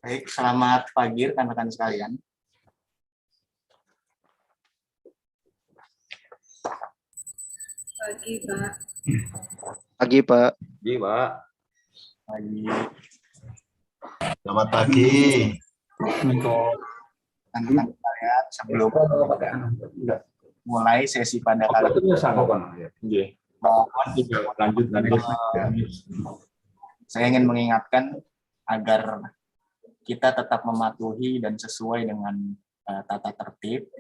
Baik, selamat pagi rekan-rekan sekalian. Pagi, Pak. Pagi, Pak. Pagi, Pak. Pagi, Selamat pagi. rekan-rekan sekalian. Sebelum mulai sesi pada kali ini, Lanjut. saya ingin mengingatkan agar kita tetap mematuhi dan sesuai dengan tata tertib.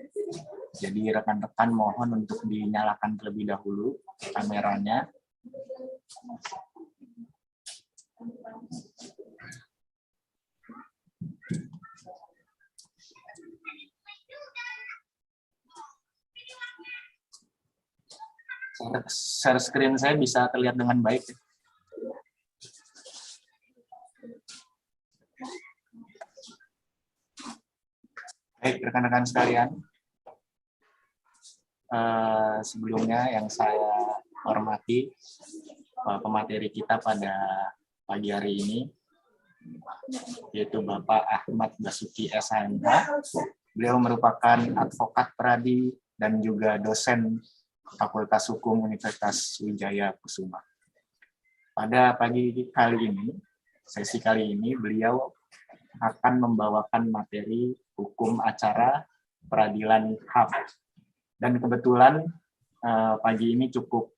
Jadi rekan-rekan mohon untuk dinyalakan terlebih dahulu kameranya. Share screen saya bisa terlihat dengan baik. Baik, rekan-rekan sekalian. Sebelumnya yang saya hormati pemateri kita pada pagi hari ini, yaitu Bapak Ahmad Basuki SHMH. Beliau merupakan advokat pradi dan juga dosen Fakultas Hukum Universitas Wijaya Kusuma. Pada pagi kali ini, sesi kali ini, beliau akan membawakan materi hukum acara peradilan HAM. Dan kebetulan pagi ini cukup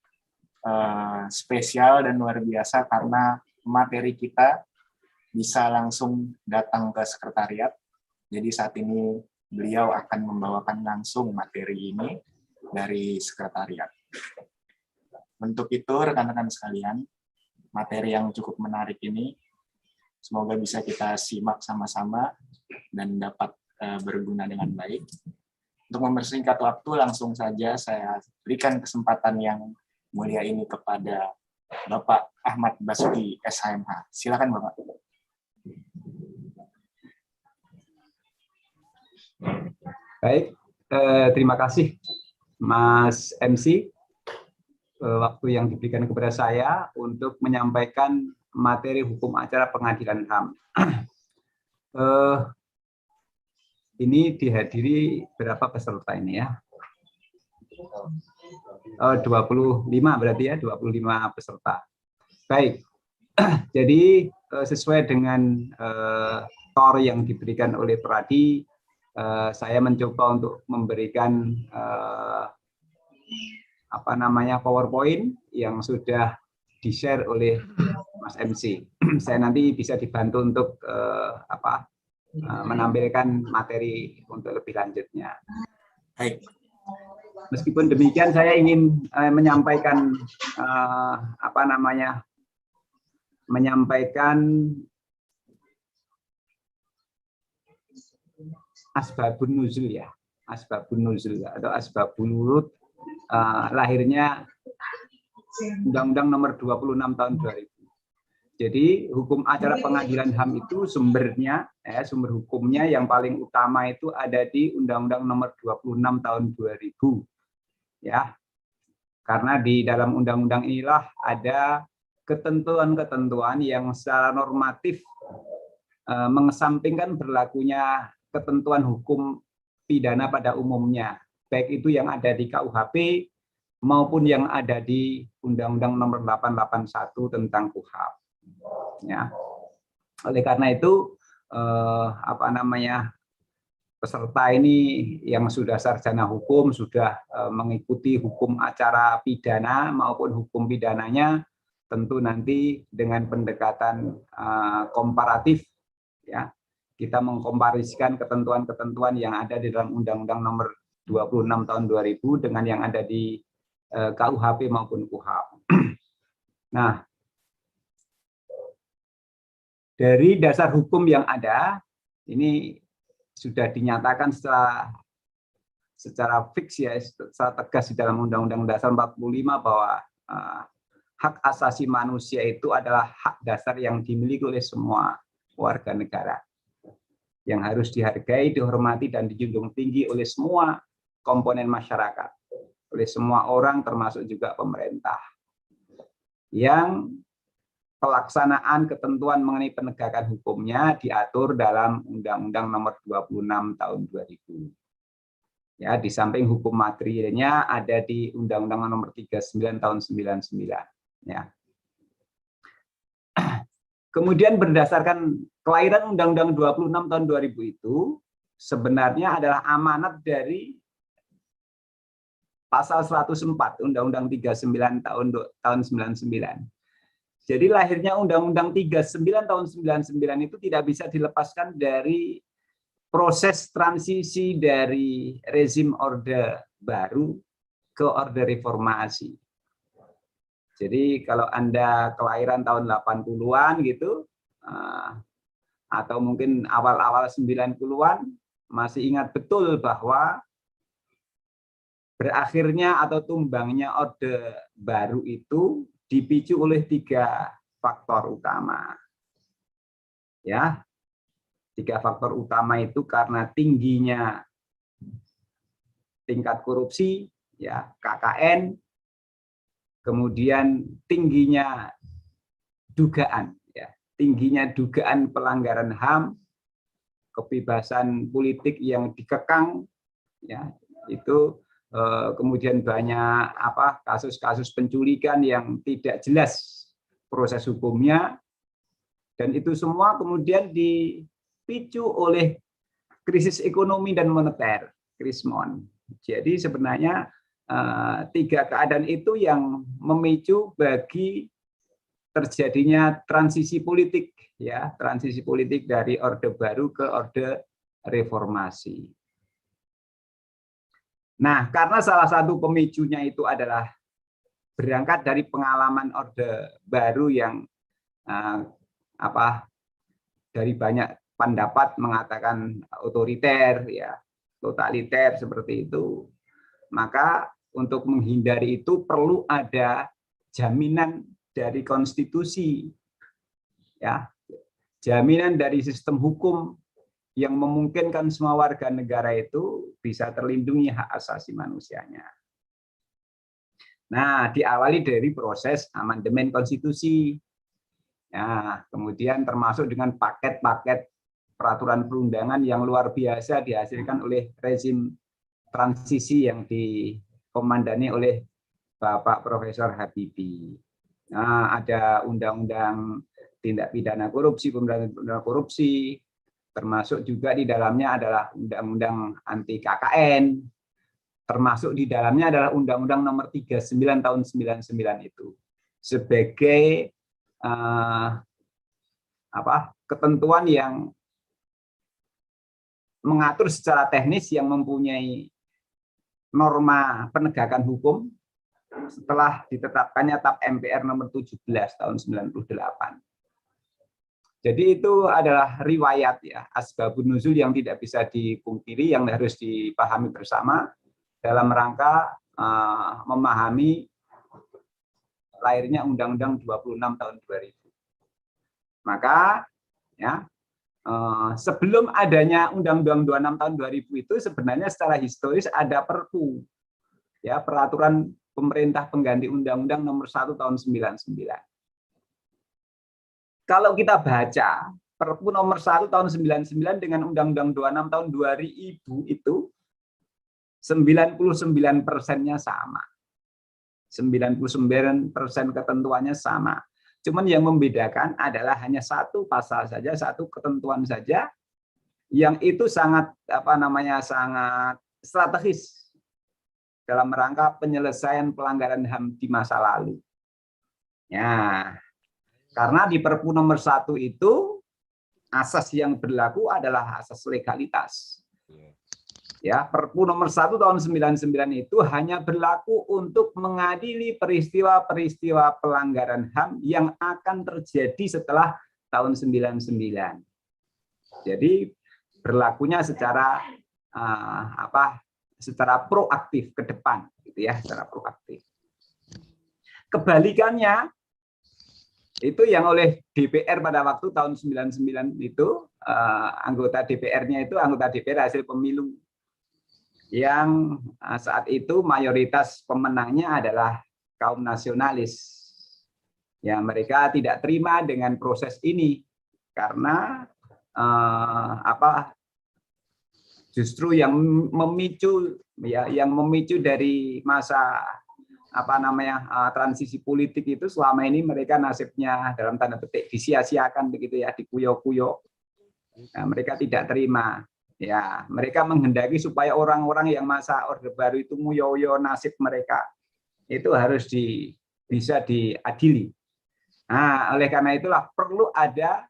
spesial dan luar biasa karena materi kita bisa langsung datang ke sekretariat. Jadi saat ini beliau akan membawakan langsung materi ini dari sekretariat. Untuk itu rekan-rekan sekalian, materi yang cukup menarik ini semoga bisa kita simak sama-sama dan dapat berguna dengan baik. Untuk mempersingkat waktu, langsung saja saya berikan kesempatan yang mulia ini kepada Bapak Ahmad Basuki SHMH. Silakan Bapak. Baik, terima kasih Mas MC. Waktu yang diberikan kepada saya untuk menyampaikan materi hukum acara pengadilan HAM. Ini dihadiri berapa peserta ini ya? 25 berarti ya, 25 peserta. Baik, jadi sesuai dengan TOR yang diberikan oleh Pradi, saya mencoba untuk memberikan PowerPoint yang sudah di-share oleh Mas MC. Saya nanti bisa dibantu untuk menampilkan materi untuk lebih lanjutnya. Baik. Meskipun demikian, saya ingin menyampaikan asbabun nuzul ya, asbabun nuzul atau asbabun nurut lahirnya Undang-Undang Nomor 26 Tahun 2000. Jadi hukum acara pengadilan HAM itu sumbernya, sumber hukumnya yang paling utama itu ada di Undang-Undang Nomor 26 Tahun 2000. Ya, karena di dalam undang-undang inilah ada ketentuan-ketentuan yang secara normatif mengesampingkan berlakunya ketentuan hukum pidana pada umumnya, baik itu yang ada di KUHP maupun yang ada di Undang-Undang Nomor 881 tentang KUHP. Ya, oleh karena itu peserta ini yang sudah sarjana hukum sudah mengikuti hukum acara pidana maupun hukum pidananya, tentu nanti dengan pendekatan komparatif, ya, kita mengkomparisikan ketentuan-ketentuan yang ada di dalam Undang-Undang Nomor 26 Tahun 2000 dengan yang ada di KUHP maupun KUHP. Nah, dari dasar hukum yang ada, ini sudah dinyatakan secara fix ya, secara tegas di dalam Undang-Undang Dasar 45 bahwa hak asasi manusia itu adalah hak dasar yang dimiliki oleh semua warga negara, yang harus dihargai, dihormati, dan dijunjung tinggi oleh semua komponen masyarakat, oleh semua orang termasuk juga pemerintah. Yang pelaksanaan ketentuan mengenai penegakan hukumnya diatur dalam Undang-Undang Nomor 26 Tahun 2000. Ya, di samping hukum materialnya ada di Undang-Undang Nomor 39 Tahun 99. Ya. Kemudian berdasarkan kelahiran Undang-Undang 26 Tahun 2000 itu sebenarnya adalah amanat dari Pasal 104 Undang-Undang 39 tahun 99. Jadi lahirnya Undang-Undang 39 tahun 99 itu tidak bisa dilepaskan dari proses transisi dari rezim Orde Baru ke Orde Reformasi. Jadi kalau Anda kelahiran tahun 80-an gitu, atau mungkin awal-awal 90-an, masih ingat betul bahwa berakhirnya atau tumbangnya Orde Baru itu dipicu oleh 3 faktor utama. Ya, 3 faktor utama itu karena tingginya tingkat korupsi, ya KKN, kemudian tingginya dugaan, ya tingginya dugaan pelanggaran HAM, kebebasan politik yang dikekang, ya itu. Kemudian banyak kasus-kasus penculikan yang tidak jelas proses hukumnya, dan itu semua kemudian dipicu oleh krisis ekonomi dan moneter, krismon. Jadi sebenarnya 3 keadaan itu yang memicu bagi terjadinya transisi politik, ya transisi politik dari Orde Baru ke Orde Reformasi. Nah, karena salah satu pemicunya itu adalah berangkat dari pengalaman Orde Baru yang dari banyak pendapat mengatakan otoriter, ya totaliter seperti itu. Maka untuk menghindari itu perlu ada jaminan dari konstitusi, ya jaminan dari sistem hukum yang memungkinkan semua warga negara itu bisa terlindungi hak asasi manusianya. Nah, diawali dari proses amandemen konstitusi. Nah, kemudian termasuk dengan paket-paket peraturan perundangan yang luar biasa dihasilkan oleh rezim transisi yang dikomandani oleh Bapak Profesor Habibie. Nah, ada undang-undang tindak pidana korupsi, pemberantasan korupsi, termasuk juga di dalamnya adalah undang-undang anti KKN, termasuk di dalamnya adalah Undang-Undang Nomor 39 Tahun 99 itu sebagai ketentuan yang mengatur secara teknis yang mempunyai norma penegakan hukum setelah ditetapkannya TAP MPR Nomor 17 Tahun 98. Jadi itu adalah riwayat, ya, asbabun nuzul yang tidak bisa dipungkiri, yang harus dipahami bersama dalam rangka memahami lahirnya Undang-Undang 26 tahun 2000. Maka ya sebelum adanya Undang-Undang 26 tahun 2000 itu sebenarnya secara historis ada Perpu, ya peraturan pemerintah pengganti Undang-Undang Nomor 1 tahun 99. Kalau kita baca Perpu Nomor 1 tahun 99 dengan Undang-Undang 26 tahun 2000 itu 99%-nya sama. 99% ketentuannya sama. Cuman yang membedakan adalah hanya satu pasal saja, satu ketentuan saja yang itu sangat sangat strategis dalam rangka penyelesaian pelanggaran HAM di masa lalu. Ya. Karena di Perpu Nomor 1 itu asas yang berlaku adalah asas legalitas. Ya, Perpu Nomor 1 tahun 99 itu hanya berlaku untuk mengadili peristiwa-peristiwa pelanggaran HAM yang akan terjadi setelah tahun 99. Jadi berlakunya secara secara proaktif ke depan, gitu ya, secara proaktif. Kebalikannya itu yang oleh DPR pada waktu tahun 99 itu anggota DPR-nya itu anggota DPR hasil pemilu yang saat itu mayoritas pemenangnya adalah kaum nasionalis, Ya, mereka tidak terima dengan proses ini karena justru yang memicu dari masa transisi politik itu selama ini mereka nasibnya dalam tanda petik disia-siakan begitu ya, dikuyo-kuyo. Nah, mereka tidak terima. Ya, mereka menghendaki supaya orang-orang yang masa Orde Baru itu nguyo-yo nasib mereka itu harus bisa diadili. Nah, oleh karena itulah perlu ada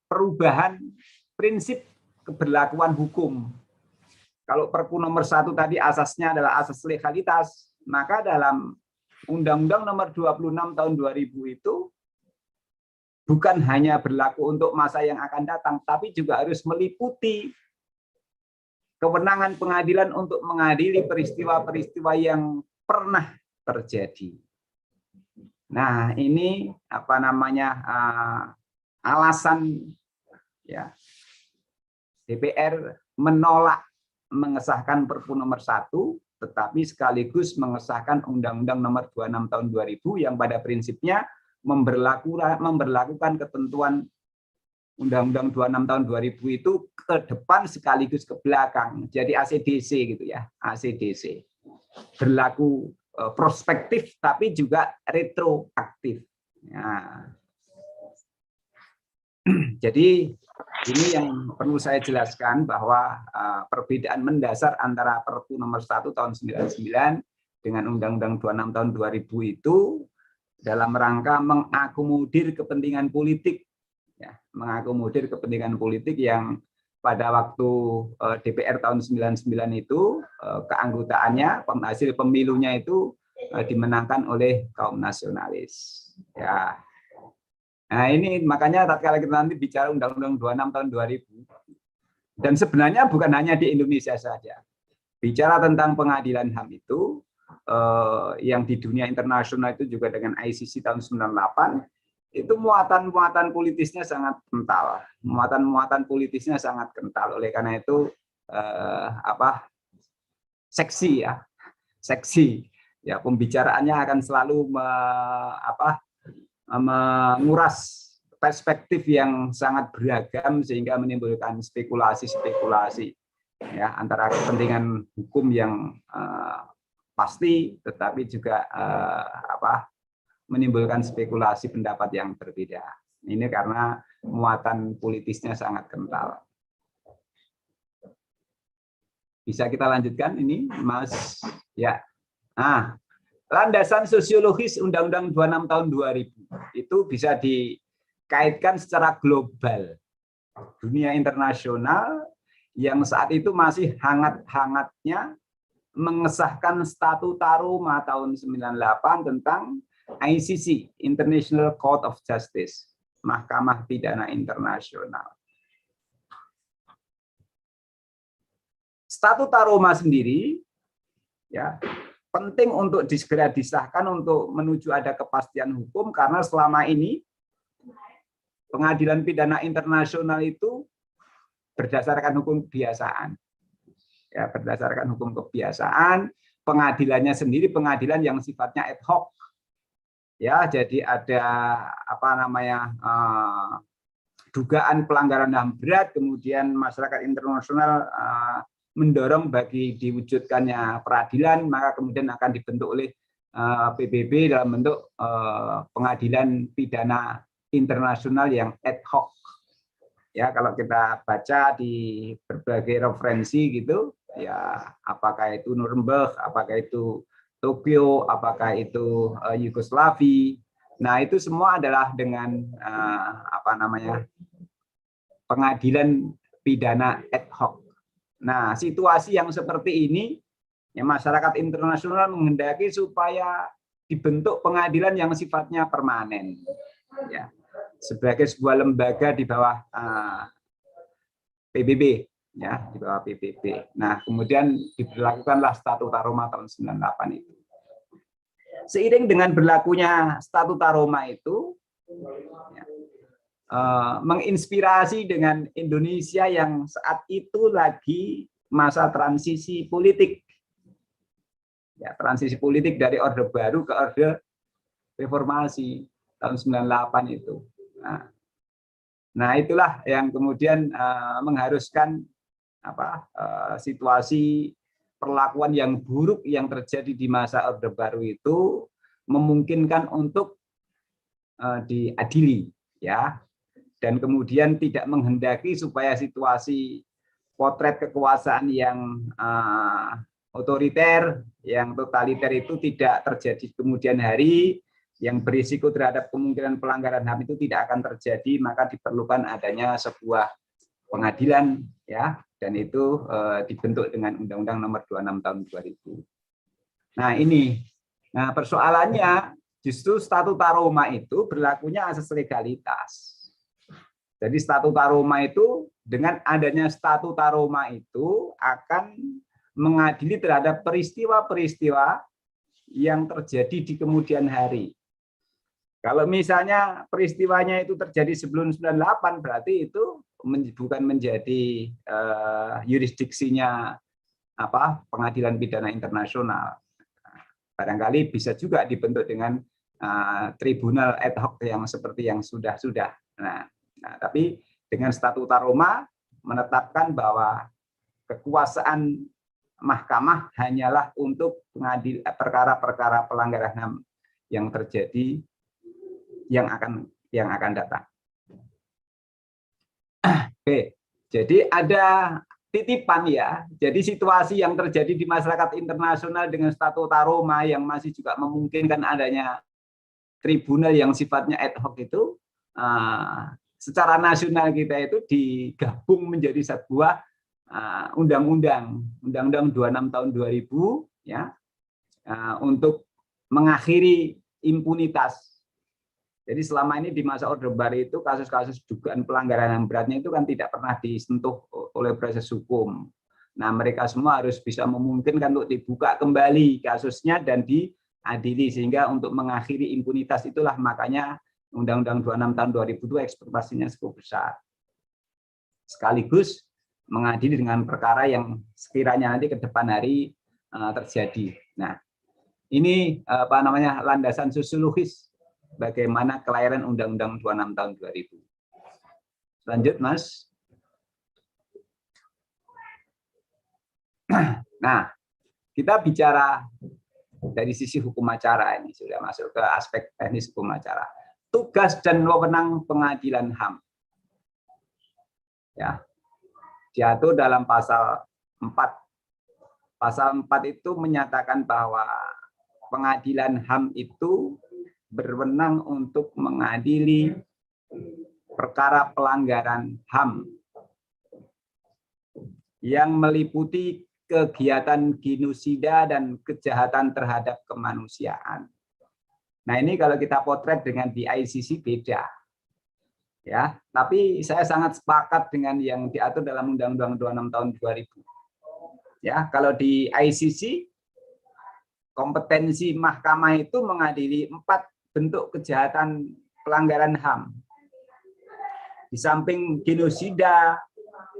perubahan prinsip keberlakuan hukum. Kalau Perpu nomor 1 tadi asasnya adalah asas legalitas, maka dalam Undang-Undang nomor 26 tahun 2000 itu bukan hanya berlaku untuk masa yang akan datang, tapi juga harus meliputi kewenangan pengadilan untuk mengadili peristiwa-peristiwa yang pernah terjadi. Nah, ini alasan ya DPR menolak mengesahkan Perpu nomor 1, tetapi sekaligus mengesahkan Undang-Undang nomor 26 tahun 2000 yang pada prinsipnya memberlakukan ketentuan Undang-Undang 26 tahun 2000 itu ke depan sekaligus ke belakang. Jadi ACDC gitu ya, ACDC. Berlaku prospektif tapi juga retroaktif. Nah, jadi ini yang perlu saya jelaskan bahwa perbedaan mendasar antara Perpu nomor 1 tahun 99 dengan Undang-Undang 26 tahun 2000 itu dalam rangka mengakomodir kepentingan politik, ya, mengakomodir kepentingan politik yang pada waktu DPR tahun 99 itu keanggotaannya hasil pemilunya itu dimenangkan oleh kaum nasionalis. Ya. Nah, ini makanya tatkala kita nanti bicara Undang-Undang 26 tahun 2000, dan sebenarnya bukan hanya di Indonesia saja. Bicara tentang pengadilan HAM itu, yang di dunia internasional itu juga dengan ICC tahun 98, itu muatan-muatan politisnya sangat kental. Muatan-muatan politisnya sangat kental. Oleh karena itu, seksi ya, seksi. Ya, pembicaraannya akan selalu menguras perspektif yang sangat beragam sehingga menimbulkan spekulasi-spekulasi ya antara kepentingan hukum yang pasti tetapi juga menimbulkan spekulasi pendapat yang berbeda. Ini karena muatan politisnya sangat kental. Bisa kita lanjutkan ini, Mas? Ya. Nah, landasan sosiologis Undang-Undang 26 tahun 2000 itu bisa dikaitkan secara global. Dunia internasional yang saat itu masih hangat-hangatnya mengesahkan Statuta Roma tahun 98 tentang ICC, International Court of Justice, Mahkamah Pidana Internasional. Statuta Roma sendiri ya penting untuk segera disahkan untuk menuju ada kepastian hukum karena selama ini pengadilan pidana internasional itu berdasarkan hukum kebiasaan. Ya, berdasarkan hukum kebiasaan, pengadilannya sendiri pengadilan yang sifatnya ad hoc. Ya, jadi ada dugaan pelanggaran HAM berat, kemudian masyarakat internasional mendorong bagi diwujudkannya peradilan, maka kemudian akan dibentuk oleh PBB dalam bentuk pengadilan pidana internasional yang ad hoc. Ya, kalau kita baca di berbagai referensi gitu, ya apakah itu Nuremberg, apakah itu Tokyo, apakah itu Yugoslavia. Nah, itu semua adalah dengan pengadilan pidana ad hoc. Nah, situasi yang seperti ini, ya, masyarakat internasional menghendaki supaya dibentuk pengadilan yang sifatnya permanen, ya, sebagai sebuah lembaga di bawah PBB, ya, di bawah PBB. Nah, kemudian diberlakukanlah Statuta Roma tahun 98 itu. Seiring dengan berlakunya Statuta Roma itu, ya, menginspirasi dengan Indonesia yang saat itu lagi masa transisi politik. Ya, transisi politik dari Orde Baru ke Orde Reformasi. tahun 98 itu. Nah, itulah yang kemudian mengharuskan situasi perlakuan yang buruk yang terjadi di masa Orde Baru itu memungkinkan untuk diadili, ya, dan kemudian tidak menghendaki supaya situasi potret kekuasaan yang otoriter, yang totaliter itu tidak terjadi kemudian hari, yang berisiko terhadap kemungkinan pelanggaran HAM itu tidak akan terjadi, maka diperlukan adanya sebuah pengadilan, ya, dan itu dibentuk dengan Undang-Undang Nomor 26 Tahun 2000. Nah, ini. Nah, persoalannya justru statuta Roma itu berlakunya asas legalitas. Jadi statuta Roma itu, dengan adanya statuta Roma itu akan mengadili terhadap peristiwa-peristiwa yang terjadi di kemudian hari. Kalau misalnya peristiwanya itu terjadi sebelum 98, berarti itu bukan menjadi yurisdiksinya pengadilan pidana internasional. Barangkali bisa juga dibentuk dengan tribunal ad hoc yang seperti yang sudah-sudah. Nah, tapi dengan statuta Roma menetapkan bahwa kekuasaan mahkamah hanyalah untuk mengadili perkara-perkara pelanggaran HAM yang terjadi yang akan datang. Oke, jadi ada titipan, ya. Jadi situasi yang terjadi di masyarakat internasional dengan statuta Roma yang masih juga memungkinkan adanya tribunal yang sifatnya ad hoc itu, secara nasional kita itu digabung menjadi sebuah undang-undang 26 tahun 2000, ya, untuk mengakhiri impunitas. Jadi selama ini di masa Orde Baru itu kasus-kasus dugaan pelanggaran HAM beratnya itu kan tidak pernah disentuh oleh proses hukum. Nah, mereka semua harus bisa memungkinkan untuk dibuka kembali kasusnya dan diadili, sehingga untuk mengakhiri impunitas itulah makanya Undang-Undang 26 tahun 2000 itu ekspektasinya cukup besar. Sekaligus mengadili dengan perkara yang sekiranya nanti ke depan hari terjadi. Nah, ini landasan sosiologis bagaimana kelahiran Undang-Undang 26 tahun 2000. Lanjut, Mas. Nah, kita bicara dari sisi hukum acara, ini sudah masuk ke aspek teknis hukum acara. Tugas dan wewenang pengadilan HAM. Ya. Diatur dalam pasal 4. Pasal 4 itu menyatakan bahwa pengadilan HAM itu berwenang untuk mengadili perkara pelanggaran HAM yang meliputi kegiatan genosida dan kejahatan terhadap kemanusiaan. Nah, ini kalau kita potret dengan di ICC beda. Ya, tapi saya sangat sepakat dengan yang diatur dalam Undang-Undang 26 tahun 2000. Ya, kalau di ICC kompetensi mahkamah itu mengadili 4 bentuk kejahatan pelanggaran HAM. Di samping genosida,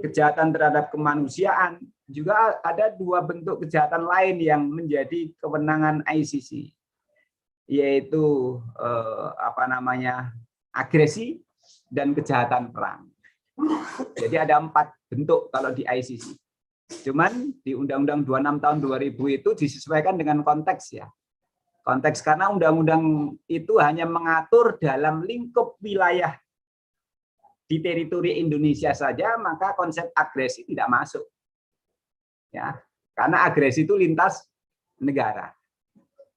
kejahatan terhadap kemanusiaan, juga ada 2 bentuk kejahatan lain yang menjadi kewenangan ICC, yaitu agresi dan kejahatan perang. Jadi ada 4 bentuk kalau di ICC. Cuman di Undang-Undang 26 tahun 2000 itu disesuaikan dengan konteks, ya. Konteks karena undang-undang itu hanya mengatur dalam lingkup wilayah di teritori Indonesia saja, maka konsep agresi tidak masuk. Ya, karena agresi itu lintas negara.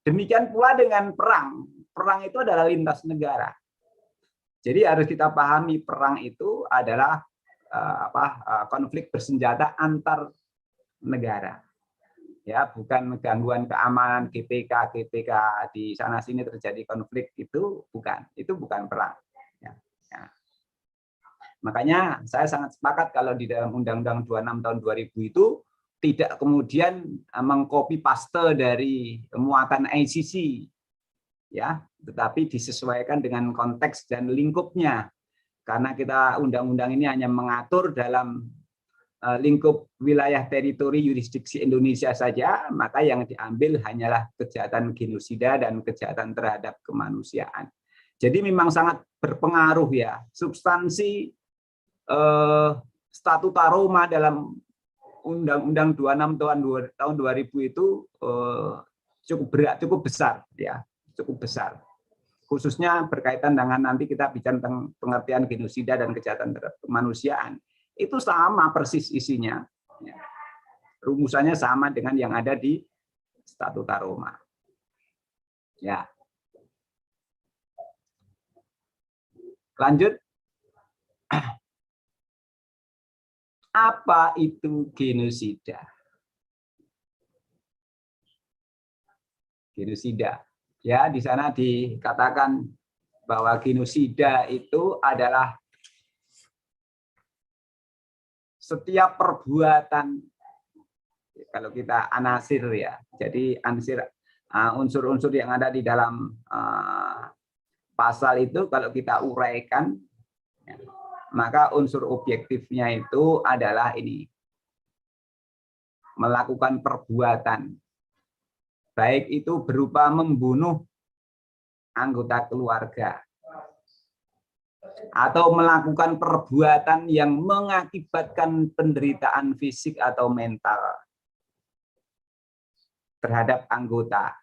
Demikian pula dengan perang. Perang itu adalah lintas negara. Jadi harus kita pahami perang itu adalah konflik bersenjata antar negara. Ya, bukan gangguan keamanan GPK di sana sini terjadi konflik, itu bukan perang. Ya, ya. Makanya saya sangat sepakat kalau di dalam Undang-Undang 26 tahun 2000 itu tidak kemudian mengcopy paste dari muatan ICC, ya, tetapi disesuaikan dengan konteks dan lingkupnya. Karena kita undang-undang ini hanya mengatur dalam lingkup wilayah teritori yurisdiksi Indonesia saja, maka yang diambil hanyalah kejahatan genosida dan kejahatan terhadap kemanusiaan. Jadi memang sangat berpengaruh ya. Substansi Statuta Roma dalam Undang-Undang 26 tahun 2000 itu cukup berat, cukup besar ya, cukup besar. Khususnya berkaitan dengan nanti kita bicara tentang pengertian genosida dan kejahatan terhadap kemanusiaan. Itu sama persis isinya. Ya. Rumusannya sama dengan yang ada di Statuta Roma. Ya. Lanjut. Apa itu genosida? Genosida. Ya, di sana dikatakan bahwa genosida itu adalah setiap perbuatan, kalau kita anasir ya, jadi unsur-unsur yang ada di dalam pasal itu kalau kita uraikan, ya, maka unsur objektifnya itu adalah ini, melakukan perbuatan, baik itu berupa membunuh anggota keluarga, atau melakukan perbuatan yang mengakibatkan penderitaan fisik atau mental terhadap anggota,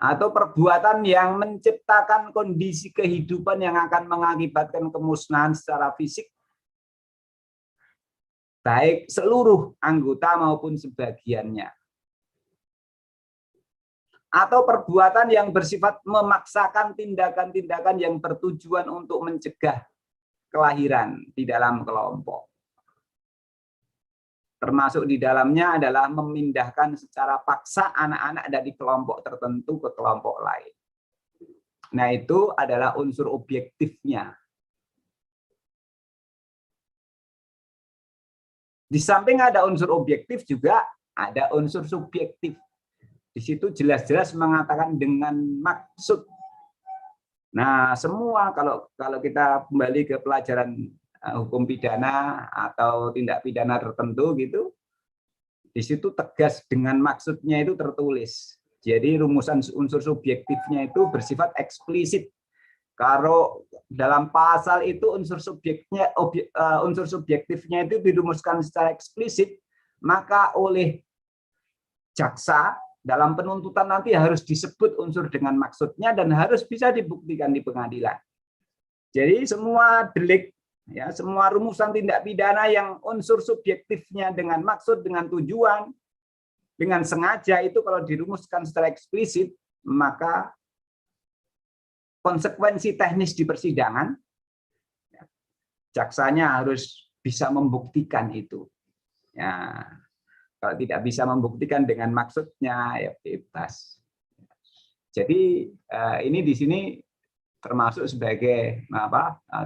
atau perbuatan yang menciptakan kondisi kehidupan yang akan mengakibatkan kemusnahan secara fisik, baik seluruh anggota maupun sebagiannya. Atau perbuatan yang bersifat memaksakan tindakan-tindakan yang bertujuan untuk mencegah kelahiran di dalam kelompok. Termasuk di dalamnya adalah memindahkan secara paksa anak-anak dari kelompok tertentu ke kelompok lain. Nah, itu adalah unsur objektifnya. Di samping ada unsur objektif juga ada unsur subjektif. Di situ jelas-jelas mengatakan dengan maksud. Nah, semua kalau kita kembali ke pelajaran hukum pidana atau tindak pidana tertentu gitu, di situ tegas dengan maksudnya itu tertulis. Jadi rumusan unsur subjektifnya itu bersifat eksplisit. Kalau dalam pasal itu unsur subjektifnya itu dirumuskan secara eksplisit, maka oleh jaksa dalam penuntutan nanti harus disebut unsur dengan maksudnya dan harus bisa dibuktikan di pengadilan. Jadi semua delik, ya, semua rumusan tindak pidana yang unsur subjektifnya dengan maksud, dengan tujuan, dengan sengaja itu kalau dirumuskan secara eksplisit, maka konsekuensi teknis di persidangan, ya, jaksanya harus bisa membuktikan itu. Ya, kalau tidak bisa membuktikan dengan maksudnya, ya bebas. Jadi ini di sini termasuk sebagai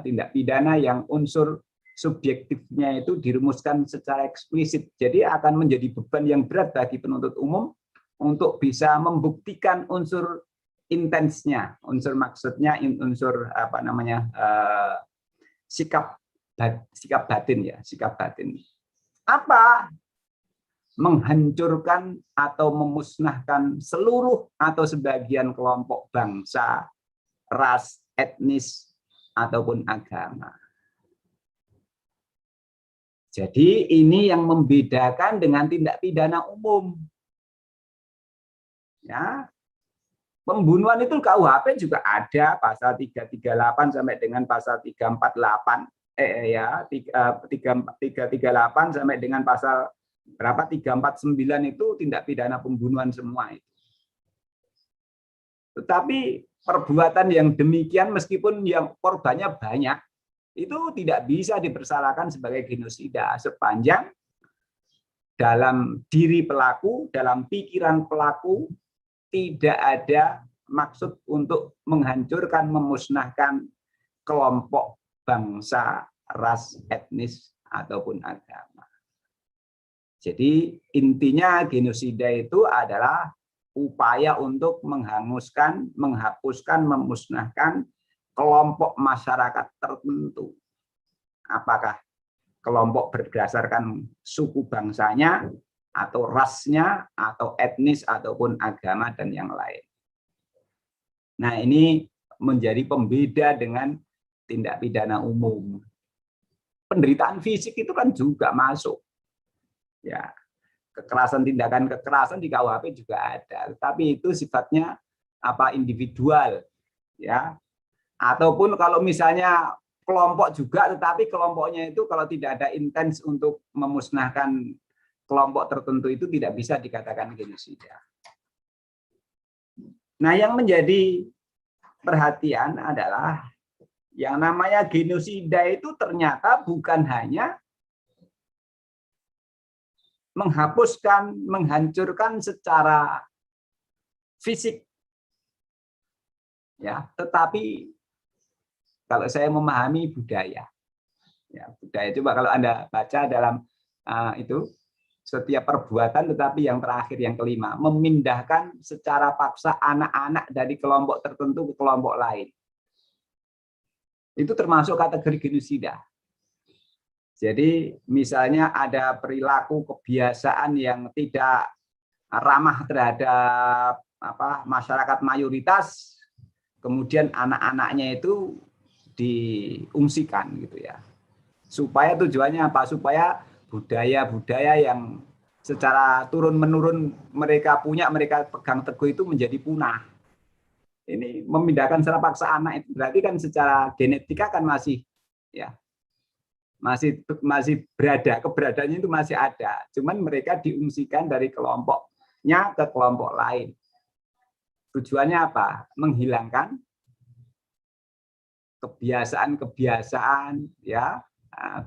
tindak pidana yang unsur subjektifnya itu dirumuskan secara eksplisit. Jadi akan menjadi beban yang berat bagi penuntut umum untuk bisa membuktikan unsur intensnya, unsur maksudnya, unsur sikap batin ya, sikap batin. Apa? Menghancurkan atau memusnahkan seluruh atau sebagian kelompok bangsa, ras, etnis, ataupun agama. Jadi ini yang membedakan dengan tindak pidana umum. Ya. Pembunuhan itu KUHP juga ada pasal 338 sampai dengan pasal 348 338 sampai dengan pasal berapa 349 itu tindak pidana pembunuhan semua itu. Tetapi perbuatan yang demikian meskipun yang korbannya banyak itu tidak bisa dipersalahkan sebagai genosida sepanjang dalam diri pelaku, dalam pikiran pelaku tidak ada maksud untuk menghancurkan, memusnahkan kelompok bangsa, ras, etnis ataupun agama. Jadi intinya genosida itu adalah upaya untuk menghanguskan, menghapuskan, memusnahkan kelompok masyarakat tertentu. Apakah kelompok berdasarkan suku bangsanya, atau rasnya, atau etnis, ataupun agama, dan yang lain. Nah, ini menjadi pembeda dengan tindak pidana umum. Penderitaan fisik itu kan juga masuk. Ya, kekerasan, tindakan kekerasan di KUHP juga ada, tapi itu sifatnya individual, ya. Ataupun kalau misalnya kelompok juga, tetapi kelompoknya itu kalau tidak ada intens untuk memusnahkan kelompok tertentu itu tidak bisa dikatakan genosida. Nah, yang menjadi perhatian adalah yang namanya genosida itu ternyata bukan hanya menghapuskan, menghancurkan secara fisik, ya, tetapi kalau saya memahami budaya, ya, budaya coba kalau Anda baca dalam itu setiap perbuatan, tetapi yang terakhir yang kelima memindahkan secara paksa anak-anak dari kelompok tertentu ke kelompok lain, itu termasuk kategori genosida. Jadi misalnya ada perilaku kebiasaan yang tidak ramah terhadap masyarakat mayoritas, kemudian anak-anaknya itu diungsikan gitu ya. Supaya tujuannya apa? Supaya budaya-budaya yang secara turun-menurun mereka punya, mereka pegang teguh itu menjadi punah. Ini memindahkan secara paksa anak itu berarti kan secara genetika kan masih ya masih berada, keberadaannya itu masih ada. Cuman mereka diungsikan dari kelompoknya ke kelompok lain. Tujuannya apa? Menghilangkan kebiasaan-kebiasaan, ya,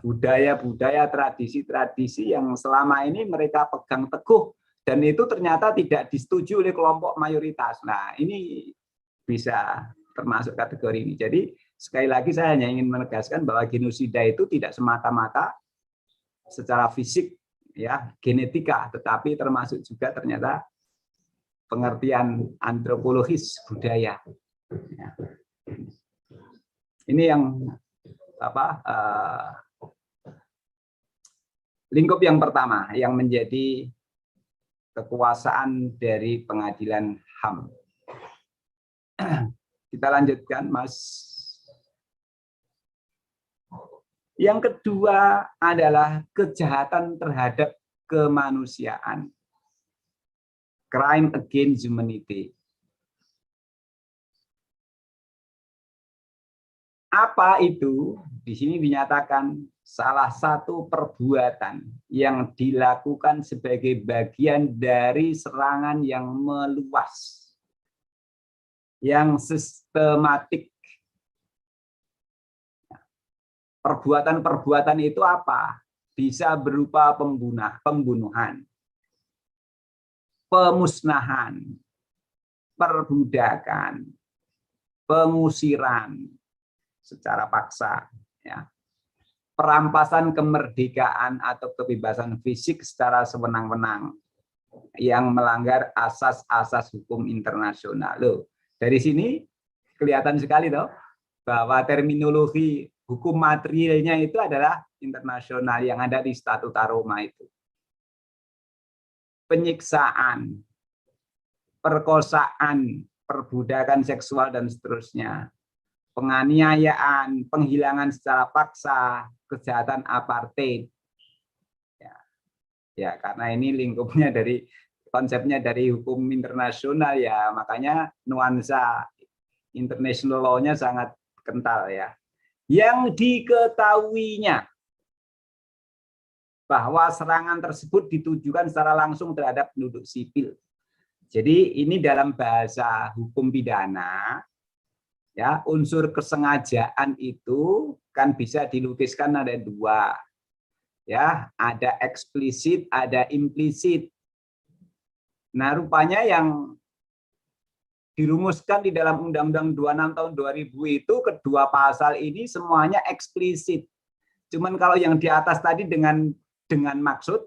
budaya-budaya, tradisi-tradisi yang selama ini mereka pegang teguh dan itu ternyata tidak disetujui oleh kelompok mayoritas. Nah, ini bisa termasuk kategori ini. Jadi sekali lagi saya hanya ingin menegaskan bahwa genosida itu tidak semata-mata secara fisik, ya, genetika, tetapi termasuk juga ternyata pengertian antropologis budaya. Ya. Ini yang lingkup yang pertama yang menjadi kekuasaan dari pengadilan HAM. Kita lanjutkan, Mas. Yang kedua adalah kejahatan terhadap kemanusiaan. Crime against humanity. Apa itu? Di sini dinyatakan salah satu perbuatan yang dilakukan sebagai bagian dari serangan yang meluas, yang sistematik. Perbuatan-perbuatan itu apa? Bisa berupa pembunuhan, pemusnahan, perbudakan, pengusiran secara paksa, ya, perampasan kemerdekaan atau kebebasan fisik secara sewenang-wenang yang melanggar asas-asas hukum internasional. Loh, dari sini kelihatan sekali toh bahwa terminologi hukum materialnya itu adalah internasional yang ada di Statuta Roma itu. Penyiksaan, perkosaan, perbudakan seksual dan seterusnya. Penganiayaan, penghilangan secara paksa, kejahatan apartheid. Ya, karena ini lingkupnya dari konsepnya dari hukum internasional ya, makanya nuansa international law-nya sangat kental ya. Yang diketahuinya bahwa serangan tersebut ditujukan secara langsung terhadap penduduk sipil. Jadi ini dalam bahasa hukum pidana, ya, unsur kesengajaan itu kan bisa dilukiskan ada dua, ya, ada eksplisit, ada implisit. Nah, rupanya yang dirumuskan di dalam Undang-Undang 26 tahun 2000 itu kedua pasal ini semuanya eksplisit. Cuman kalau yang di atas tadi dengan maksud,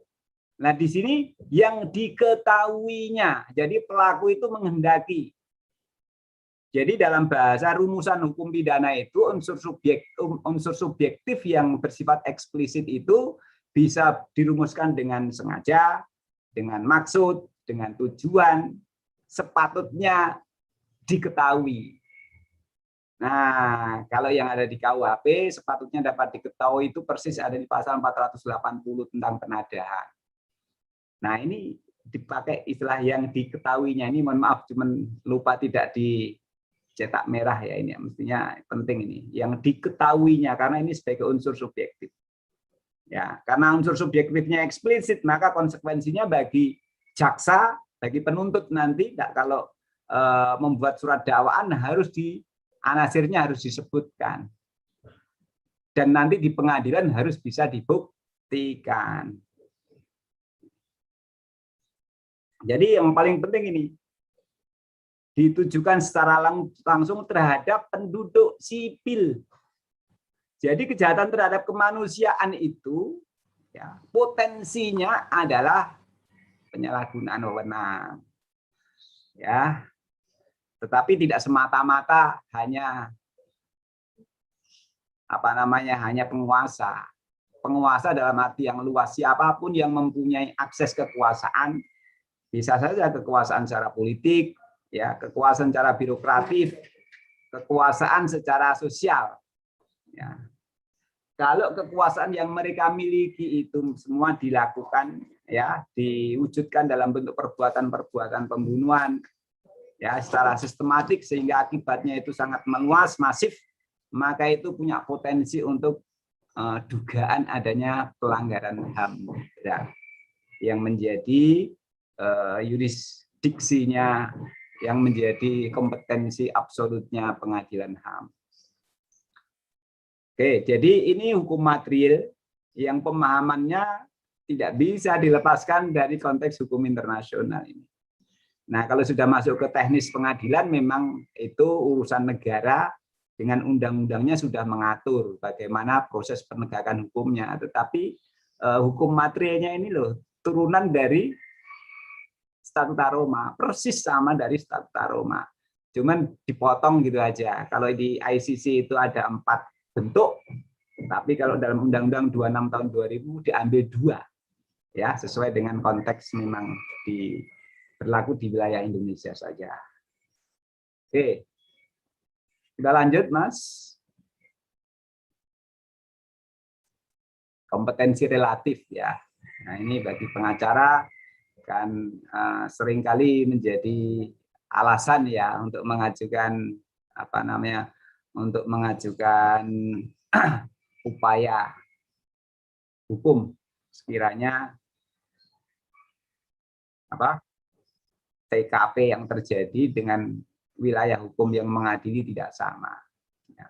nah di sini yang diketahuinya. Jadi pelaku itu menghendaki. Jadi dalam bahasa rumusan hukum pidana itu unsur subjektif yang bersifat eksplisit itu bisa dirumuskan dengan sengaja, dengan maksud, dengan tujuan, sepatutnya diketahui. Nah, kalau yang ada di KUHP sepatutnya dapat diketahui itu persis ada di pasal 480 tentang penadahan. Nah, ini dipakai istilah yang diketahuinya ini, mohon maaf, cuman lupa tidak dicetak merah ya, ini mestinya penting ini. Yang diketahuinya, karena ini sebagai unsur subjektif. Ya, karena unsur subjektifnya eksplisit, maka konsekuensinya bagi jaksa, bagi penuntut nanti, kalau membuat surat dakwaan harus anasirnya harus disebutkan. Dan nanti di pengadilan harus bisa dibuktikan. Jadi yang paling penting ini, ditujukan secara langsung terhadap penduduk sipil. Jadi kejahatan terhadap kemanusiaan itu ya, potensinya adalah penyalahgunaan wewenang. Ya. Tetapi tidak semata-mata hanya hanya penguasa. Penguasa dalam arti yang luas, siapapun yang mempunyai akses kekuasaan, bisa saja kekuasaan secara politik, ya, kekuasaan secara birokratif, kekuasaan secara sosial. Ya. Kalau kekuasaan yang mereka miliki itu semua dilakukan, ya, diwujudkan dalam bentuk perbuatan-perbuatan pembunuhan, ya, secara sistematik sehingga akibatnya itu sangat meluas, masif, maka itu punya potensi untuk dugaan adanya pelanggaran HAM berat yang menjadi yurisdiksinya, yang menjadi kompetensi absolutnya pengadilan HAM. Oke, jadi ini hukum material yang pemahamannya tidak bisa dilepaskan dari konteks hukum internasional ini. Nah, kalau sudah masuk ke teknis pengadilan, memang itu urusan negara dengan undang-undangnya sudah mengatur bagaimana proses penegakan hukumnya. Tetapi hukum materialnya ini loh, turunan dari Statuta Roma, persis sama dari Statuta Roma. Cuman dipotong gitu aja. Kalau di ICC itu ada 4 bentuk, tapi kalau dalam Undang-Undang 26 tahun 2000 diambil 2, ya, sesuai dengan konteks memang berlaku di wilayah Indonesia saja. Oke, kita lanjut, Mas. Kompetensi relatif, ya. Nah, ini bagi pengacara kan seringkali menjadi alasan ya untuk mengajukan untuk mengajukan upaya hukum sekiranya TKP yang terjadi dengan wilayah hukum yang mengadili tidak sama. Ya.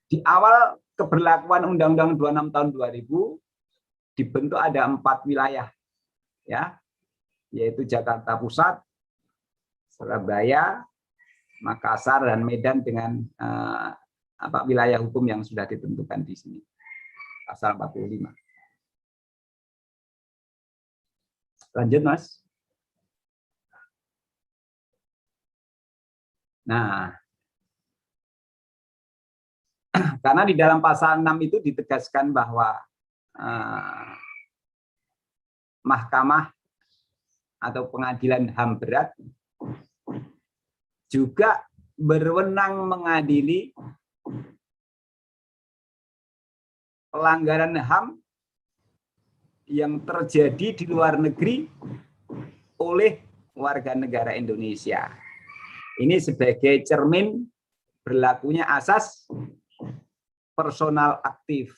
Di awal keberlakuan Undang-Undang 26 tahun 2000 dibentuk ada 4 wilayah, ya, yaitu Jakarta Pusat, Surabaya, Makassar, dan Medan dengan wilayah hukum yang sudah ditentukan di sini. Pasal 45. Lanjut, Mas. Nah, karena di dalam pasal 6 itu ditegaskan bahwa mahkamah atau pengadilan HAM berat juga berwenang mengadili pelanggaran HAM yang terjadi di luar negeri oleh warga negara Indonesia. Ini sebagai cermin berlakunya asas personal aktif.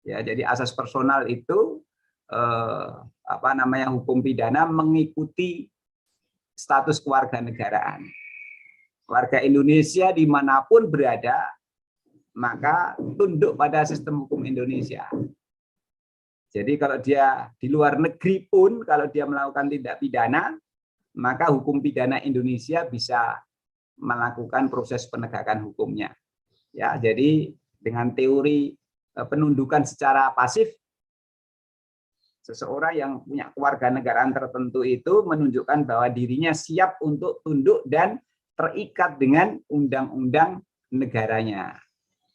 Ya, jadi asas personal itu hukum pidana mengikuti status kewarganegaraan. Warga Indonesia dimanapun berada, maka tunduk pada sistem hukum Indonesia. Jadi kalau dia di luar negeri pun, kalau dia melakukan tindak pidana, maka hukum pidana Indonesia bisa melakukan proses penegakan hukumnya. Ya, jadi dengan teori penundukan secara pasif, seseorang yang punya kewarganegaraan tertentu itu menunjukkan bahwa dirinya siap untuk tunduk dan terikat dengan undang-undang negaranya.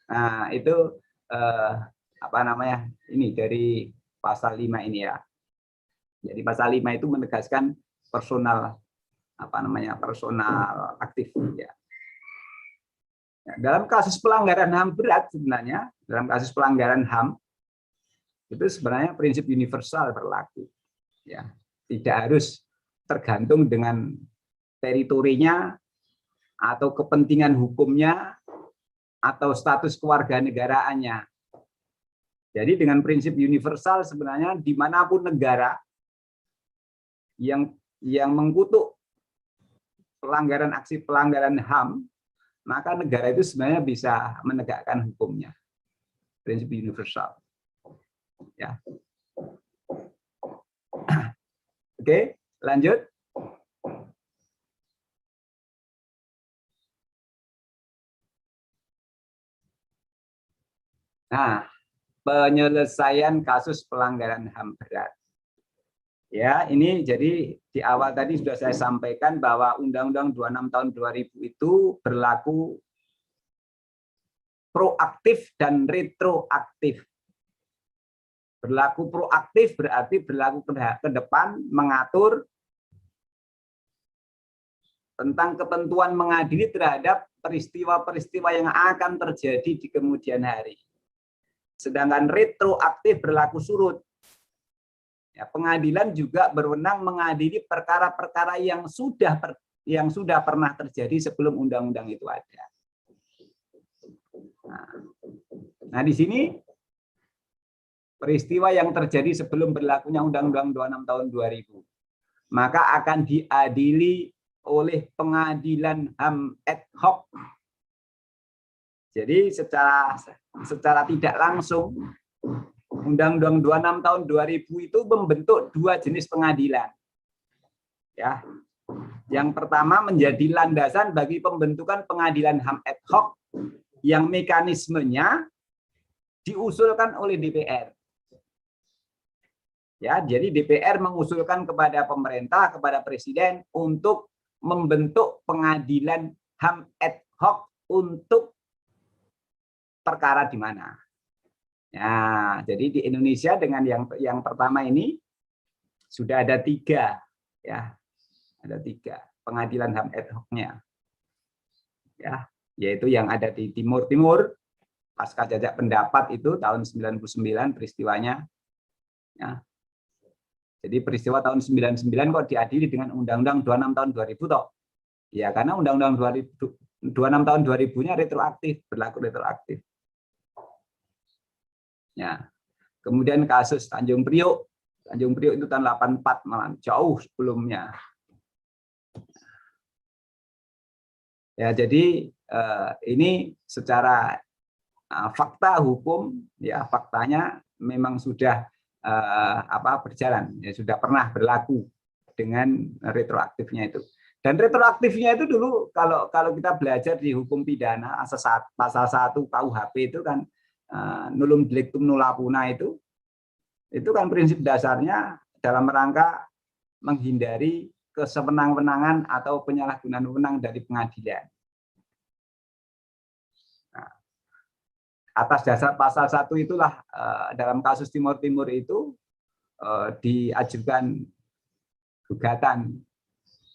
Nah, itu ini dari pasal 5 ini ya. Jadi pasal 5 itu menegaskan personal personal aktif ya. Dalam kasus pelanggaran HAM berat sebenarnya, dalam kasus pelanggaran HAM itu sebenarnya prinsip universal berlaku. Ya, tidak harus tergantung dengan teritorinya atau kepentingan hukumnya atau status kewarganegaraannya. Jadi dengan prinsip universal sebenarnya dimanapun negara yang mengkutuk aksi pelanggaran HAM, maka negara itu sebenarnya bisa menegakkan hukumnya. Prinsip universal. Ya. Oke, lanjut. Nah, penyelesaian kasus pelanggaran HAM berat. Ya, ini jadi di awal tadi sudah saya sampaikan bahwa Undang-Undang 26 tahun 2000 itu berlaku proaktif dan retroaktif. Berlaku proaktif berarti berlaku ke depan, mengatur tentang ketentuan mengadili terhadap peristiwa-peristiwa yang akan terjadi di kemudian hari. Sedangkan retroaktif berlaku surut. Ya, pengadilan juga berwenang mengadili perkara-perkara yang sudah pernah terjadi sebelum undang-undang itu ada. Nah, di sini peristiwa yang terjadi sebelum berlakunya Undang-Undang 26 tahun 2000, maka akan diadili oleh pengadilan HAM ad hoc. Jadi secara tidak langsung Undang-Undang 26 tahun 2000 itu membentuk dua jenis pengadilan. Ya. Yang pertama menjadi landasan bagi pembentukan pengadilan HAM ad hoc yang mekanismenya diusulkan oleh DPR. Ya, jadi DPR mengusulkan kepada pemerintah, kepada presiden untuk membentuk pengadilan HAM ad hoc untuk perkara di mana. Ya, jadi di Indonesia dengan yang pertama ini sudah ada 3, ya, ada 3 pengadilan HAM ad hoc-nya, ya, yaitu yang ada di Timur pasca jajak pendapat itu tahun 99 peristiwanya, ya. Jadi peristiwa tahun 99 kok diadili dengan Undang-Undang 26 tahun 2000 toh? Ya, karena Undang-Undang 26 tahun 2000-nya retroaktif, berlaku retroaktif. Ya. Kemudian kasus Tanjung Priok itu tahun 84 malah jauh sebelumnya. Ya, jadi ini secara fakta hukum, ya faktanya memang sudah berjalan, ya sudah pernah berlaku dengan retroaktifnya itu. Dan retroaktifnya itu dulu kalau kita belajar di hukum pidana pasal 1 KUHP itu kan nullum delictum nulla puna itu kan prinsip dasarnya dalam rangka menghindari kesewenang-wenangan atau penyalahgunaan wewenang dari pengadilan. Nah, atas dasar pasal 1 itulah dalam kasus Timur itu diajukan gugatan,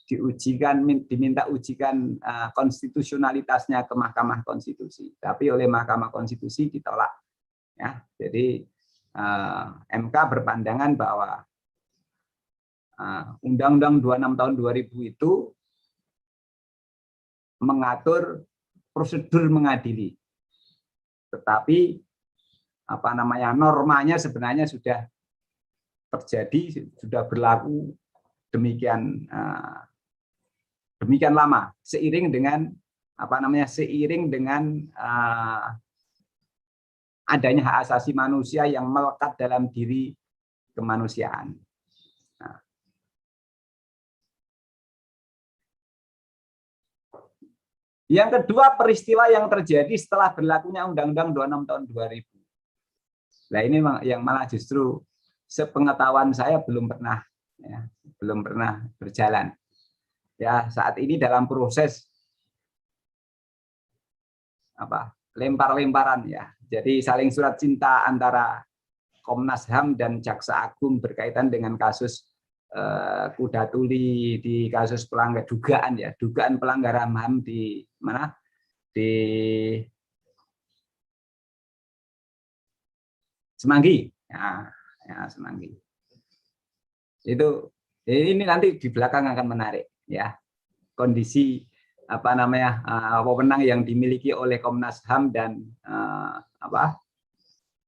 diminta ujikan konstitusionalitasnya ke Mahkamah Konstitusi, tapi oleh Mahkamah Konstitusi ditolak. Ya, jadi MK berpandangan bahwa Undang-Undang 26 tahun 2000 itu mengatur prosedur mengadili, tetapi normanya sebenarnya sudah terjadi, sudah berlaku demikian lama, seiring dengan adanya hak asasi manusia yang melekat dalam diri kemanusiaan. Nah. Yang kedua, peristiwa yang terjadi setelah berlakunya Undang-Undang 26 tahun 2000. Nah, ini yang malah justru sepengetahuan saya belum pernah berjalan. Ya, saat ini dalam proses lempar-lemparan, ya. Jadi saling surat cinta antara Komnas HAM dan Jaksa Agung berkaitan dengan kasus kuda tuli, di kasus dugaan pelanggaran HAM di mana, di Semanggi, ya Semanggi. Itu ini nanti di belakang akan menarik, ya, kondisi wewenang yang dimiliki oleh Komnas HAM dan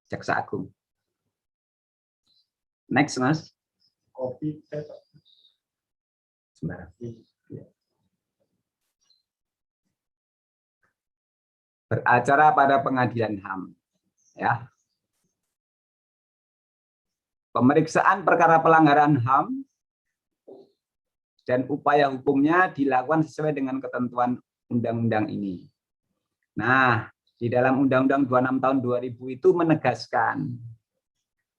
Jaksa Agung. Next, Mas. Kopi, Beracara pada pengadilan HAM, ya. Pemeriksaan perkara pelanggaran HAM dan upaya hukumnya dilakukan sesuai dengan ketentuan undang-undang ini. Nah, di dalam Undang-Undang 26 tahun 2000 itu menegaskan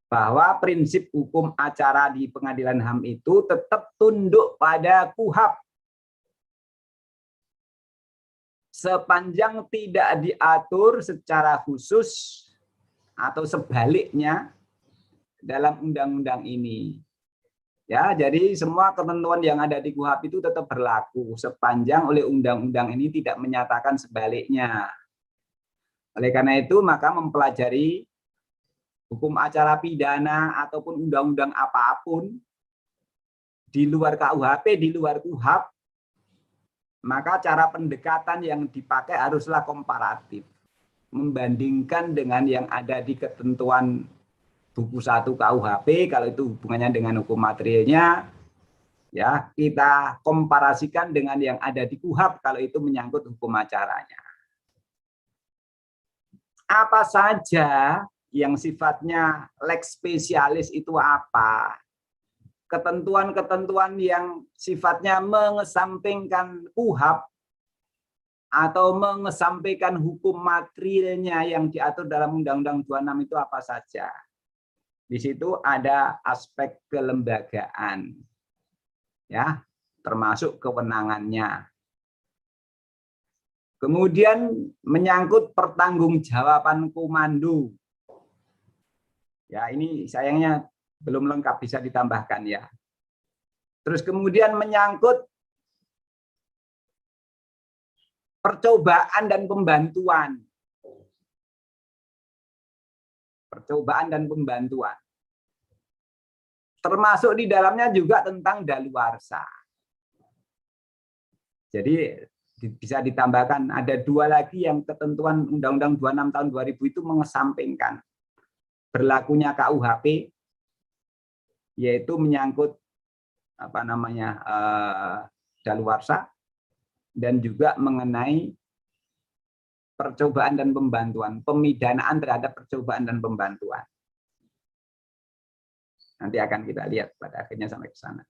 bahwa prinsip hukum acara di pengadilan HAM itu tetap tunduk pada KUHP sepanjang tidak diatur secara khusus atau sebaliknya dalam undang-undang ini. Ya, jadi semua ketentuan yang ada di KUHP itu tetap berlaku sepanjang oleh undang-undang ini tidak menyatakan sebaliknya. Oleh karena itu, maka mempelajari hukum acara pidana ataupun undang-undang apapun di luar KUHP, di luar KUHP, maka cara pendekatan yang dipakai haruslah komparatif, membandingkan dengan yang ada di ketentuan buku 1 KUHP, kalau itu hubungannya dengan hukum materialnya, ya kita komparasikan dengan yang ada di KUHP kalau itu menyangkut hukum acaranya. Apa saja yang sifatnya lex spesialis itu apa? Ketentuan-ketentuan yang sifatnya mengesampingkan KUHP atau mengesampingkan hukum materialnya yang diatur dalam Undang-Undang 26 itu apa saja? Di situ ada aspek kelembagaan, ya, termasuk kewenangannya. Kemudian menyangkut pertanggungjawaban komando. Ya, ini sayangnya belum lengkap, bisa ditambahkan ya. Terus kemudian menyangkut percobaan dan pembantuan. Percobaan dan pembantuan. Termasuk di dalamnya juga tentang daluarsa. Jadi bisa ditambahkan ada 2 lagi yang ketentuan Undang-Undang 26 tahun 2000 itu mengesampingkan berlakunya KUHP, yaitu menyangkut daluarsa dan juga mengenai percobaan dan pembantuan, pemidanaan terhadap percobaan dan pembantuan. Nanti akan kita lihat pada akhirnya sampai ke sana.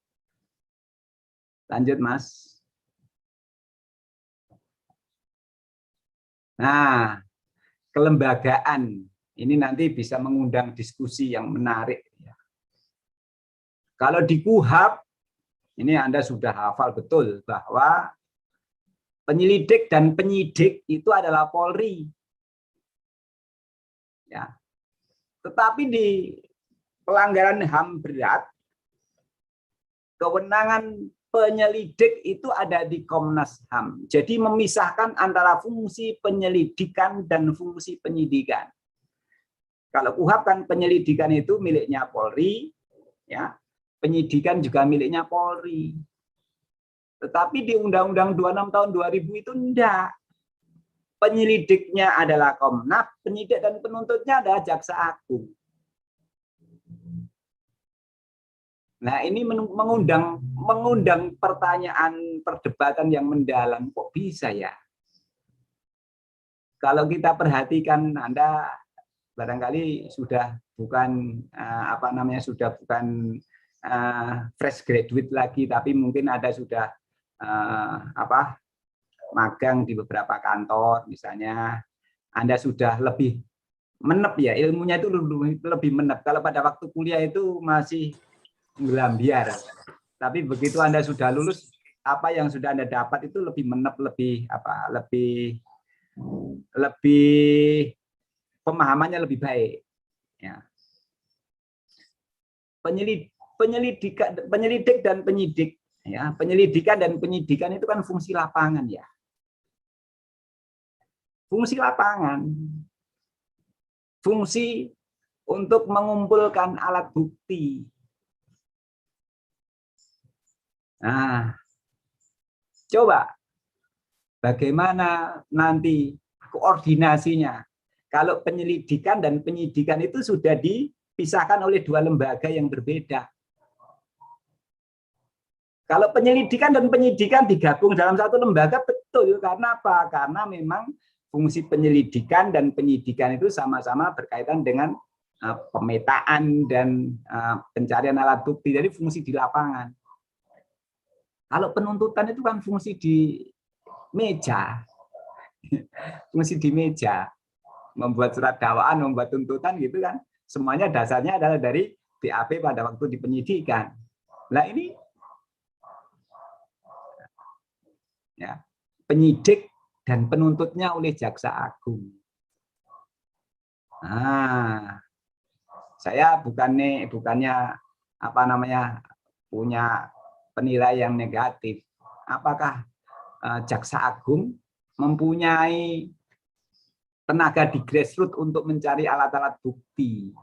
Lanjut, Mas. Nah, kelembagaan ini nanti bisa mengundang diskusi yang menarik. Kalau di KUHP, ini Anda sudah hafal betul bahwa penyelidik dan penyidik itu adalah Polri. Ya. Tetapi di pelanggaran HAM berat, kewenangan penyelidik itu ada di Komnas HAM. Jadi memisahkan antara fungsi penyelidikan dan fungsi penyidikan. Kalau KUHP kan penyelidikan itu miliknya Polri, ya, penyidikan juga miliknya Polri. Tetapi di Undang-Undang 26 tahun 2000 itu enggak. Penyelidiknya adalah Komnas, penyidik dan penuntutnya adalah Jaksa Agung. Nah, ini mengundang pertanyaan, perdebatan yang mendalam. Kok bisa ya? Kalau kita perhatikan, Anda barangkali sudah bukan sudah bukan fresh graduate lagi, tapi mungkin ada sudah magang di beberapa kantor, misalnya Anda sudah lebih menep ya, ilmunya itu lebih menep. Kalau pada waktu kuliah itu masih gelambiar, tapi begitu Anda sudah lulus, apa yang sudah Anda dapat itu lebih menep, lebih pemahamannya lebih baik. Ya. penyelidik dan penyidik. Ya, penyelidikan dan penyidikan itu kan fungsi lapangan ya. Fungsi lapangan. Fungsi untuk mengumpulkan alat bukti. Nah, coba bagaimana nanti koordinasinya. Kalau penyelidikan dan penyidikan itu sudah dipisahkan oleh dua lembaga yang berbeda. Kalau penyelidikan dan penyidikan digabung dalam satu lembaga, betul. Karena apa? Karena memang fungsi penyelidikan dan penyidikan itu sama-sama berkaitan dengan pemetaan dan pencarian alat bukti. Jadi fungsi di lapangan. Kalau penuntutan itu kan fungsi di meja. Fungsi di meja. Membuat surat dakwaan, membuat tuntutan gitu kan. Semuanya dasarnya adalah dari BAP pada waktu di penyidikan. Nah ini ya, penyidik dan penuntutnya oleh Jaksa Agung. Nah, saya bukannya apa namanya punya penilaian yang negatif. Apakah Jaksa Agung mempunyai tenaga di grassroots untuk mencari alat-alat bukti?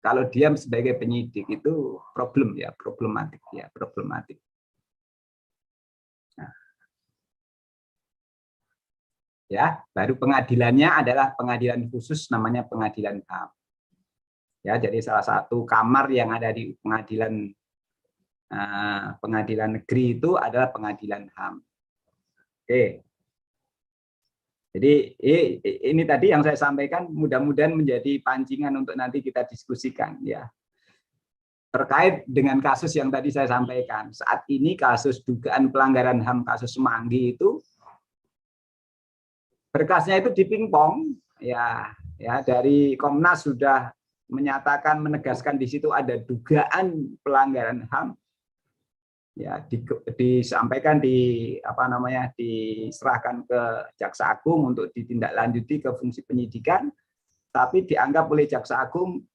Kalau dia sebagai penyidik itu problematik. Ya, baru pengadilannya adalah pengadilan khusus namanya pengadilan HAM. Ya, jadi salah satu kamar yang ada di pengadilan negeri itu adalah pengadilan HAM. Oke. Jadi ini tadi yang saya sampaikan mudah-mudahan menjadi pancingan untuk nanti kita diskusikan ya. Terkait dengan kasus yang tadi saya sampaikan. Saat ini kasus dugaan pelanggaran HAM kasus Semanggi itu berkasnya itu dipingpong ya dari Komnas sudah menegaskan di situ ada dugaan pelanggaran HAM ya disampaikan diserahkan ke Jaksa Agung untuk ditindaklanjuti ke fungsi penyidikan, tapi dianggap oleh Jaksa Agung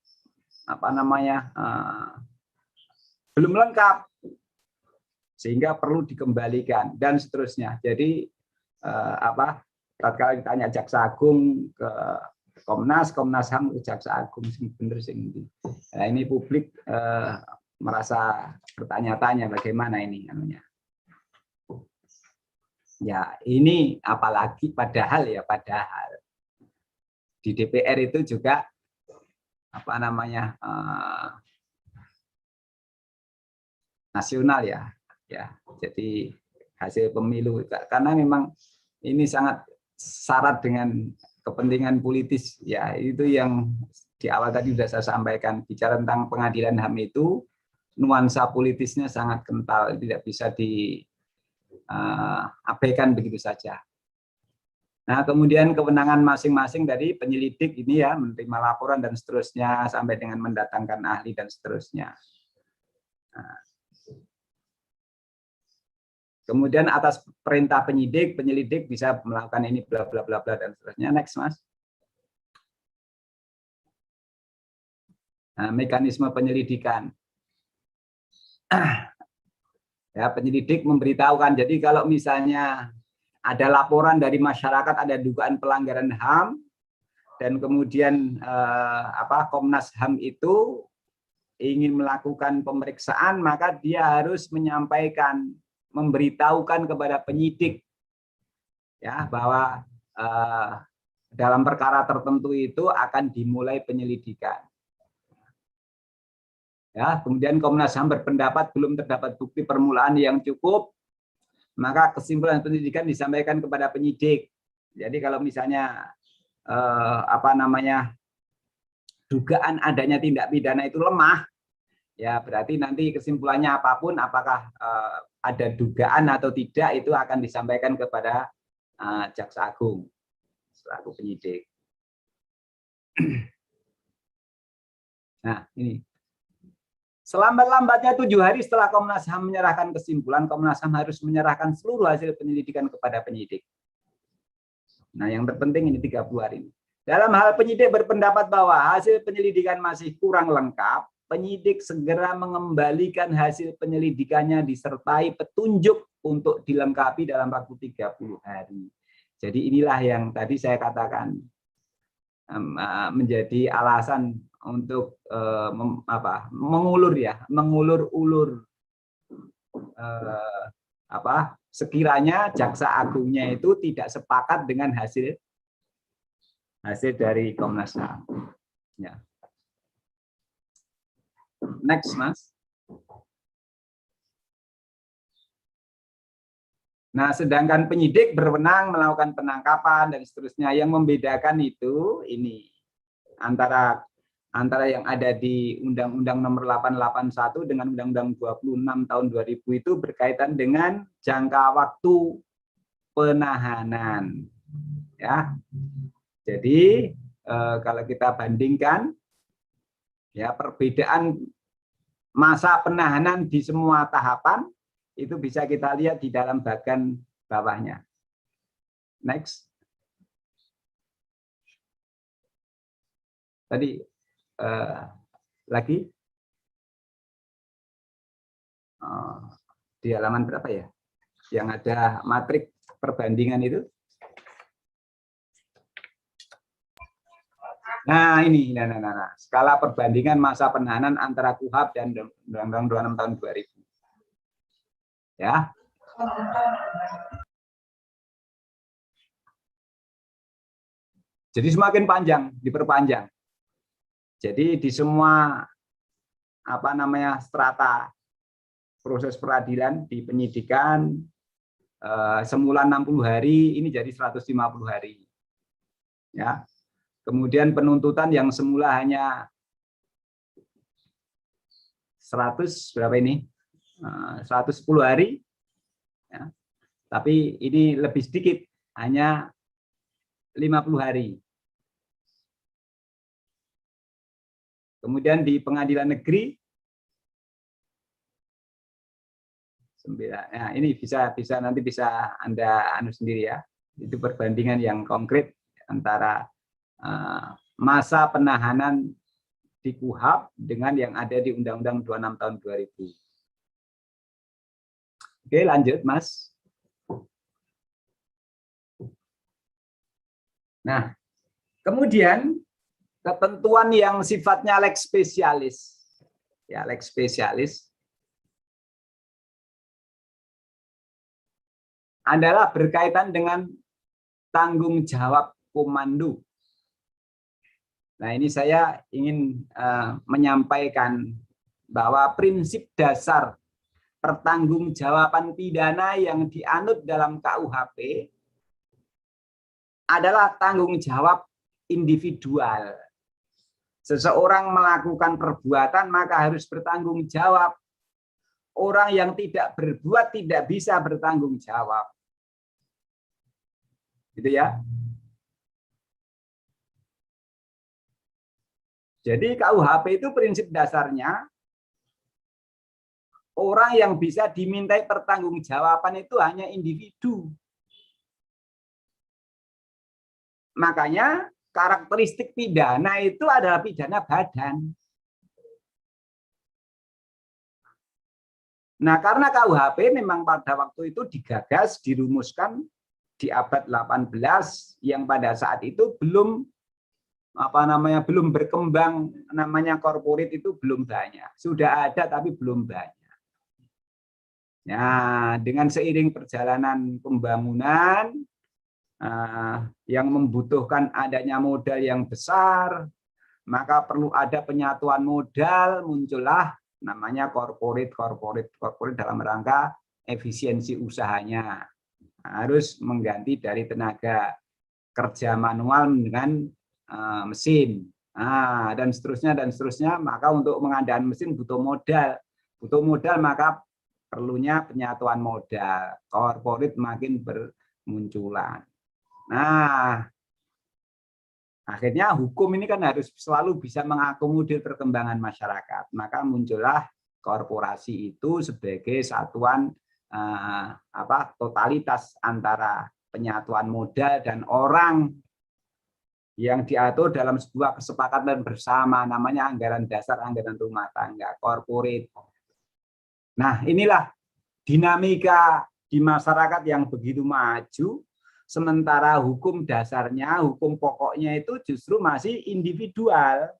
belum lengkap sehingga perlu dikembalikan dan seterusnya. Jadi tatkala ditanya Jaksa Agung ke Komnas HAM ke Jaksa Agung bener sing. Nah, ini publik merasa bertanya-tanya bagaimana ini anunya. Ya, ini apalagi padahal di DPR itu juga nasional ya. Jadi hasil pemilu karena memang ini sangat syarat dengan kepentingan politis ya, itu yang di awal tadi sudah saya sampaikan. Bicara tentang pengadilan HAM itu nuansa politisnya sangat kental, tidak bisa diabaikan begitu saja. Nah, kemudian kewenangan masing-masing dari penyelidik ini ya, menerima laporan dan seterusnya sampai dengan mendatangkan ahli dan seterusnya. Nah, kemudian atas perintah penyelidik bisa melakukan ini bla bla bla bla dan seterusnya. Next, Mas. Nah, mekanisme penyelidikan. Ya, penyelidik memberitahukan. Jadi kalau misalnya ada laporan dari masyarakat ada dugaan pelanggaran HAM dan kemudian Komnas HAM itu ingin melakukan pemeriksaan, maka dia harus memberitahukan kepada penyidik ya bahwa dalam perkara tertentu itu akan dimulai penyelidikan. Ya, kemudian Komnas HAM berpendapat belum terdapat bukti permulaan yang cukup, maka kesimpulan penyidikan disampaikan kepada penyidik. Jadi kalau misalnya dugaan adanya tindak pidana itu lemah, ya berarti nanti kesimpulannya apapun, apakah ada dugaan atau tidak, itu akan disampaikan kepada Jaksa Agung selaku penyidik. Nah, ini. Selambat-lambatnya 7 hari setelah Komnas HAM menyerahkan kesimpulan, Komnas HAM harus menyerahkan seluruh hasil penyelidikan kepada penyidik. Nah, yang terpenting ini 30 hari ini. Dalam hal penyidik berpendapat bahwa hasil penyelidikan masih kurang lengkap, penyidik segera mengembalikan hasil penyelidikannya disertai petunjuk untuk dilengkapi dalam waktu 30 hari. Jadi inilah yang tadi saya katakan menjadi alasan untuk mengulur-ulur sekiranya jaksa agungnya itu tidak sepakat dengan hasil dari Komnas HAM. Ya. Next, Mas. Nah, sedangkan penyidik berwenang melakukan penangkapan dan seterusnya. Yang membedakan itu ini antara yang ada di Undang-Undang Nomor 881 dengan Undang-Undang 26 tahun 2000 itu berkaitan dengan jangka waktu penahanan. Ya. Jadi kalau kita bandingkan ya perbedaan masa penahanan di semua tahapan itu bisa kita lihat di dalam bagian bawahnya. Next. Tadi lagi di halaman berapa ya? Yang ada matrik perbandingan itu. Nah, ini skala perbandingan masa penahanan antara KUHP dan Undang-Undang 26 tahun 2000. Ya. Jadi semakin panjang, diperpanjang. Jadi di semua strata proses peradilan di penyidikan semula 60 hari ini jadi 150 hari. Ya. Kemudian penuntutan yang semula hanya 100 berapa ini? 110 hari. Ya. Tapi ini lebih sedikit, hanya 50 hari. Kemudian di pengadilan negeri nah, ini bisa nanti bisa Anda sendiri ya. Itu perbandingan yang konkret antara masa penahanan di KUHP dengan yang ada di Undang-Undang 26 tahun 2000. Oke, lanjut, Mas. Nah, kemudian ketentuan yang sifatnya lex spesialis. Ya, lex spesialis adalah berkaitan dengan tanggung jawab komando. Nah, ini saya ingin menyampaikan bahwa prinsip dasar pertanggungjawaban pidana yang dianut dalam KUHP adalah tanggung jawab individual. Seseorang melakukan perbuatan maka harus bertanggung jawab. Orang yang tidak berbuat tidak bisa bertanggung jawab. Gitu ya. Jadi KUHP itu prinsip dasarnya orang yang bisa dimintai pertanggungjawaban itu hanya individu. Makanya karakteristik pidana itu adalah pidana badan. Nah, karena KUHP memang pada waktu itu digagas, dirumuskan di abad 18 yang pada saat itu belum belum berkembang namanya korporat itu belum banyak. Sudah ada tapi belum banyak. Nah, dengan seiring perjalanan pembangunan yang membutuhkan adanya modal yang besar, maka perlu ada penyatuan modal, muncullah namanya korporat dalam rangka efisiensi usahanya. Harus mengganti dari tenaga kerja manual dengan mesin, dan seterusnya. Maka untuk pengadaan mesin butuh modal, maka perlunya penyatuan modal. Korporat makin bermunculan. Nah, akhirnya hukum ini kan harus selalu bisa mengakomodir perkembangan masyarakat. Maka muncullah korporasi itu sebagai satuan totalitas antara penyatuan modal dan orang. yang diatur dalam sebuah kesepakatan bersama, namanya anggaran dasar anggaran rumah tangga corporate. Nah, inilah dinamika di masyarakat yang begitu maju, sementara hukum dasarnya, hukum pokoknya itu justru masih individual.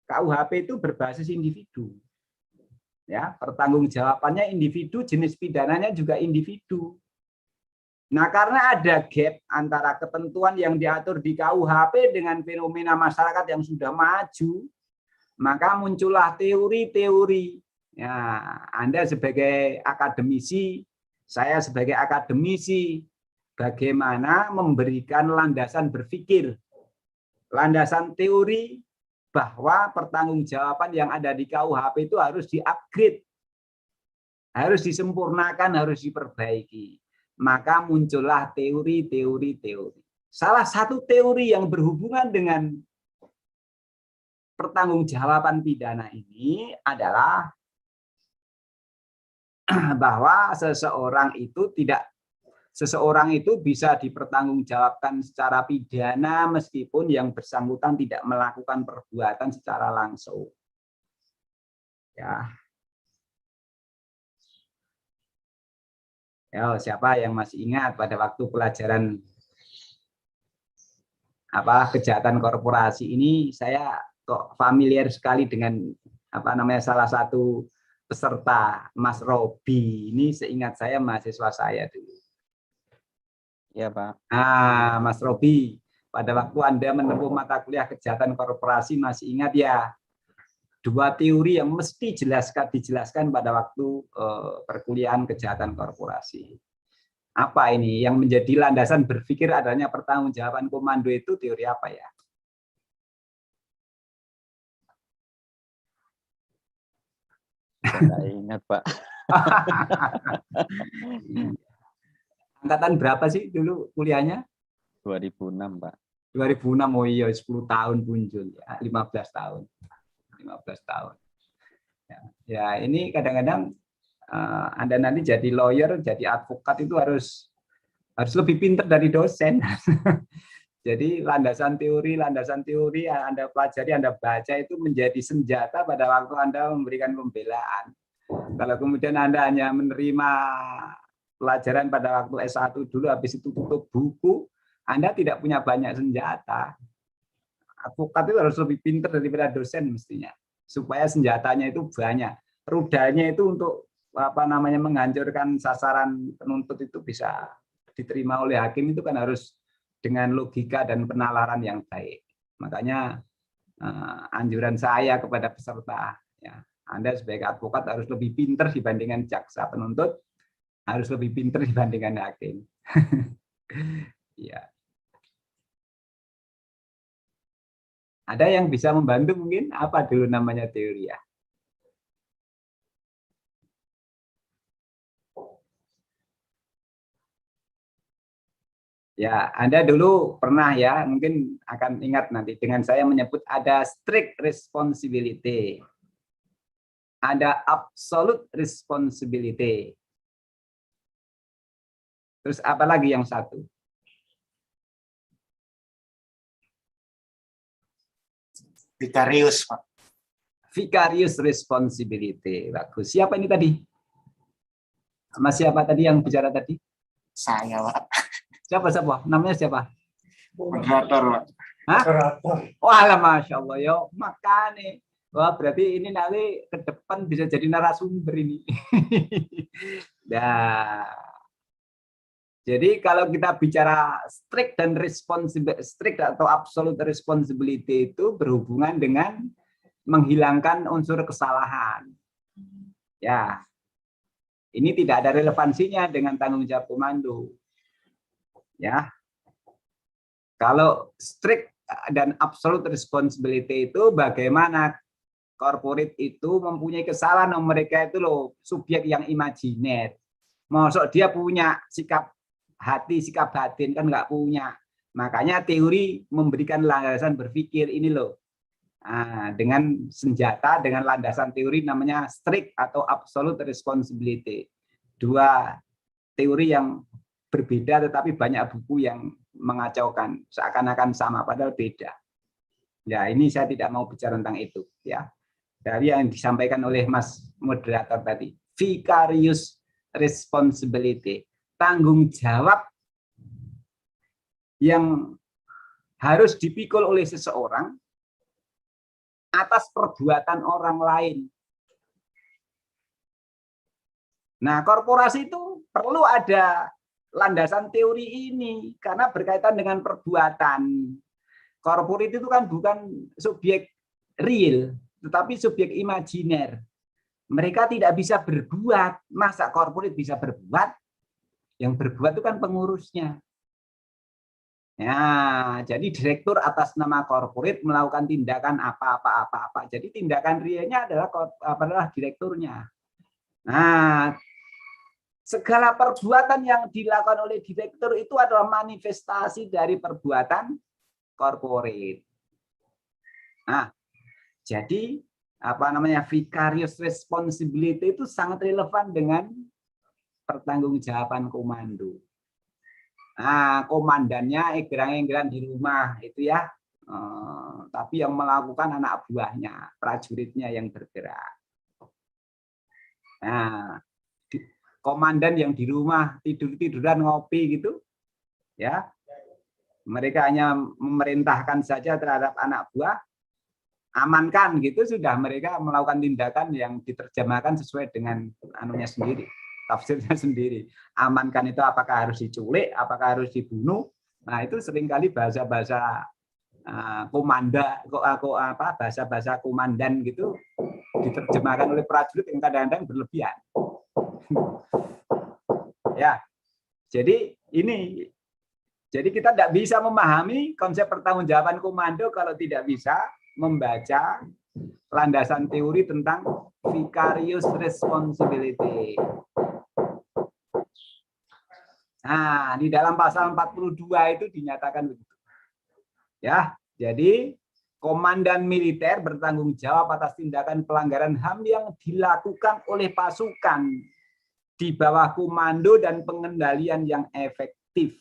KUHP itu berbasis individu. Ya, pertanggungjawabannya individu, jenis pidananya juga individu. Nah, karena ada gap antara ketentuan yang diatur di KUHP dengan fenomena masyarakat yang sudah maju, maka muncullah teori-teori. Ya, Anda sebagai akademisi, saya sebagai akademisi, bagaimana memberikan landasan berpikir, landasan teori bahwa pertanggungjawaban yang ada di KUHP itu harus di-upgrade, harus disempurnakan, harus diperbaiki. Maka muncullah teori-teori. Salah satu teori yang berhubungan dengan pertanggungjawaban pidana ini adalah bahwa seseorang itu bisa dipertanggungjawabkan secara pidana meskipun yang bersangkutan tidak melakukan perbuatan secara langsung. Ya. Ya, siapa yang masih ingat pada waktu pelajaran kejahatan korporasi ini, saya kok familiar sekali dengan salah satu peserta, Mas Robi. Ini seingat saya mahasiswa saya dulu. Ya, Pak. Mas Robi, pada waktu Anda menempuh mata kuliah kejahatan korporasi, masih ingat ya, dua teori yang mesti dijelaskan pada waktu perkuliahan kejahatan korporasi. Apa ini yang menjadi landasan berpikir adanya pertanggungjawaban komando itu, teori apa ya? Tidak ingat, Pak. Angkatan berapa sih dulu kuliahnya? 2006, Pak. 2006, oh iya, 10 tahun muncul ya, 15 tahun. 15 tahun. Ya, ini kadang-kadang Anda nanti jadi lawyer, jadi advokat itu harus lebih pintar dari dosen. Jadi landasan teori Anda pelajari, Anda baca itu menjadi senjata pada waktu Anda memberikan pembelaan. Kalau kemudian Anda hanya menerima pelajaran pada waktu S1 dulu, habis itu tutup buku, Anda tidak punya banyak senjata. Advokat itu harus lebih pintar daripada dosen mestinya, supaya senjatanya itu banyak. Rudanya itu untuk menghancurkan sasaran penuntut itu bisa diterima oleh hakim itu kan harus dengan logika dan penalaran yang baik. Makanya anjuran saya kepada peserta, ya, Anda sebagai advokat harus lebih pintar dibandingkan jaksa penuntut, harus lebih pintar dibandingkan hakim. Ya. Ada yang bisa membantu mungkin? Apa dulu namanya teori ya? Ya, Anda dulu pernah ya, mungkin akan ingat nanti dengan saya menyebut ada strict responsibility, ada absolute responsibility. Terus apa lagi yang satu? Vicarious, Pak. Vicarious responsibility. Bagus. Siapa ini tadi? Sama siapa tadi yang bicara tadi? Saya, Pak. Siapa? Namanya siapa? Moderator, Pak. Hah? Wah, Masya Allah. Yo, makanya. Wah, berarti ini nanti ke depan bisa jadi narasumber ini. Nah, jadi kalau kita bicara strict atau absolute responsibility itu berhubungan dengan menghilangkan unsur kesalahan. Ya, ini tidak ada relevansinya dengan tanggung jawab komando. Ya, kalau strict dan absolute responsibility itu bagaimana corporate itu mempunyai kesalahan, mereka itu loh subjek yang imajiner. Maksud dia punya sikap hati, sikap batin kan nggak punya. Makanya teori memberikan landasan berpikir ini loh. Nah, dengan senjata, dengan landasan teori namanya strict atau absolute responsibility. Dua teori yang berbeda tetapi banyak buku yang mengacaukan, seakan-akan sama padahal beda. Ya, ini saya tidak mau bicara tentang itu, ya. Dari yang disampaikan oleh Mas moderator tadi, vicarious responsibility, tanggung jawab yang harus dipikul oleh seseorang atas perbuatan orang lain. Nah, korporasi itu perlu ada landasan teori ini karena berkaitan dengan perbuatan. Korporat itu kan bukan subjek real, tetapi subjek imajiner. Mereka tidak bisa berbuat. Masa korporat bisa berbuat? Yang berbuat itu kan pengurusnya. Ya, jadi direktur atas nama korporat melakukan tindakan apa-apa. Jadi tindakan realnya adalah direkturnya. Nah, segala perbuatan yang dilakukan oleh direktur itu adalah manifestasi dari perbuatan korporat. Nah, jadi vicarious responsibility itu sangat relevan dengan pertanggungjawaban komando. Nah, komandannya egrang-egrang di rumah itu ya, tapi yang melakukan anak buahnya, prajuritnya yang bergerak. Nah, komandan yang di rumah tidur-tiduran ngopi gitu, ya, mereka hanya memerintahkan saja terhadap anak buah, amankan gitu sudah, mereka melakukan tindakan yang diterjemahkan sesuai dengan anunya sendiri, tafsirnya sendiri. Amankan itu apakah harus diculik, apakah harus dibunuh. Nah, itu seringkali bahasa-bahasa bahasa-bahasa komandan gitu diterjemahkan oleh prajurit yang kadang-kadang berlebihan. Ya, jadi kita tidak bisa memahami konsep pertanggungjawaban komando kalau tidak bisa membaca landasan teori tentang vicarious responsibility. Nah, di dalam pasal 42 itu dinyatakan begitu. Ya, jadi komandan militer bertanggung jawab atas tindakan pelanggaran HAM yang dilakukan oleh pasukan di bawah komando dan pengendalian yang efektif.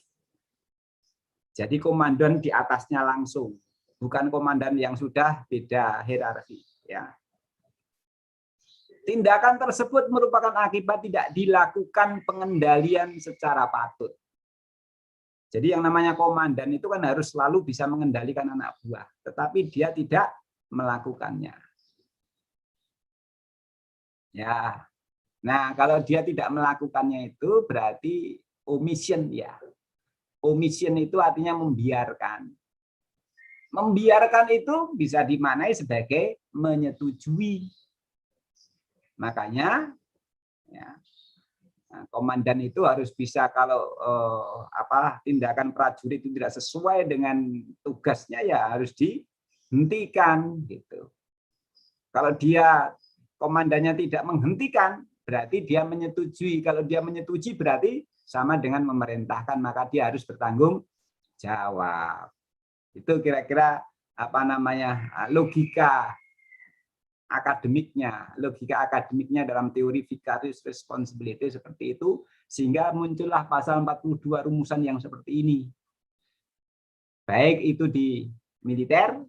Jadi komandan di atasnya langsung, bukan komandan yang sudah beda hierarki. Ya. Tindakan tersebut merupakan akibat tidak dilakukan pengendalian secara patut. Jadi yang namanya komandan itu kan harus selalu bisa mengendalikan anak buah, tetapi dia tidak melakukannya. Ya. Nah, kalau dia tidak melakukannya itu berarti omission ya. Omission itu artinya membiarkan. Membiarkan itu bisa dimaknai sebagai menyetujui. Makanya ya, komandan itu harus bisa kalau tindakan prajurit itu tidak sesuai dengan tugasnya ya harus dihentikan gitu. Kalau dia komandannya tidak menghentikan berarti dia menyetujui. Kalau dia menyetujui berarti sama dengan memerintahkan, maka dia harus bertanggung jawab. Itu kira-kira logika akademiknya dalam teori vicarious responsibility seperti itu, sehingga muncullah pasal 42 rumusan yang seperti ini. Baik itu di militer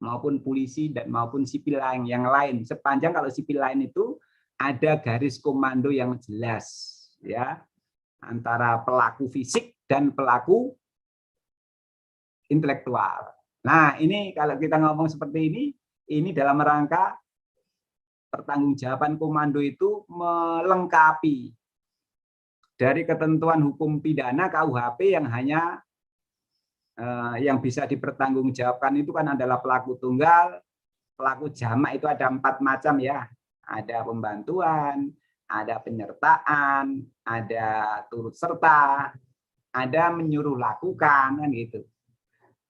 maupun polisi dan maupun sipil lain yang lain. Sepanjang kalau sipil lain itu ada garis komando yang jelas ya antara pelaku fisik dan pelaku intelektual. Nah, ini kalau kita ngomong seperti ini dalam rangka pertanggungjawaban komando itu melengkapi dari ketentuan hukum pidana KUHP yang hanya yang bisa dipertanggungjawabkan itu kan adalah pelaku tunggal, pelaku jamak itu ada 4 macam ya. Ada pembantuan, ada penyertaan, ada turut serta, ada menyuruh lakukan kan gitu.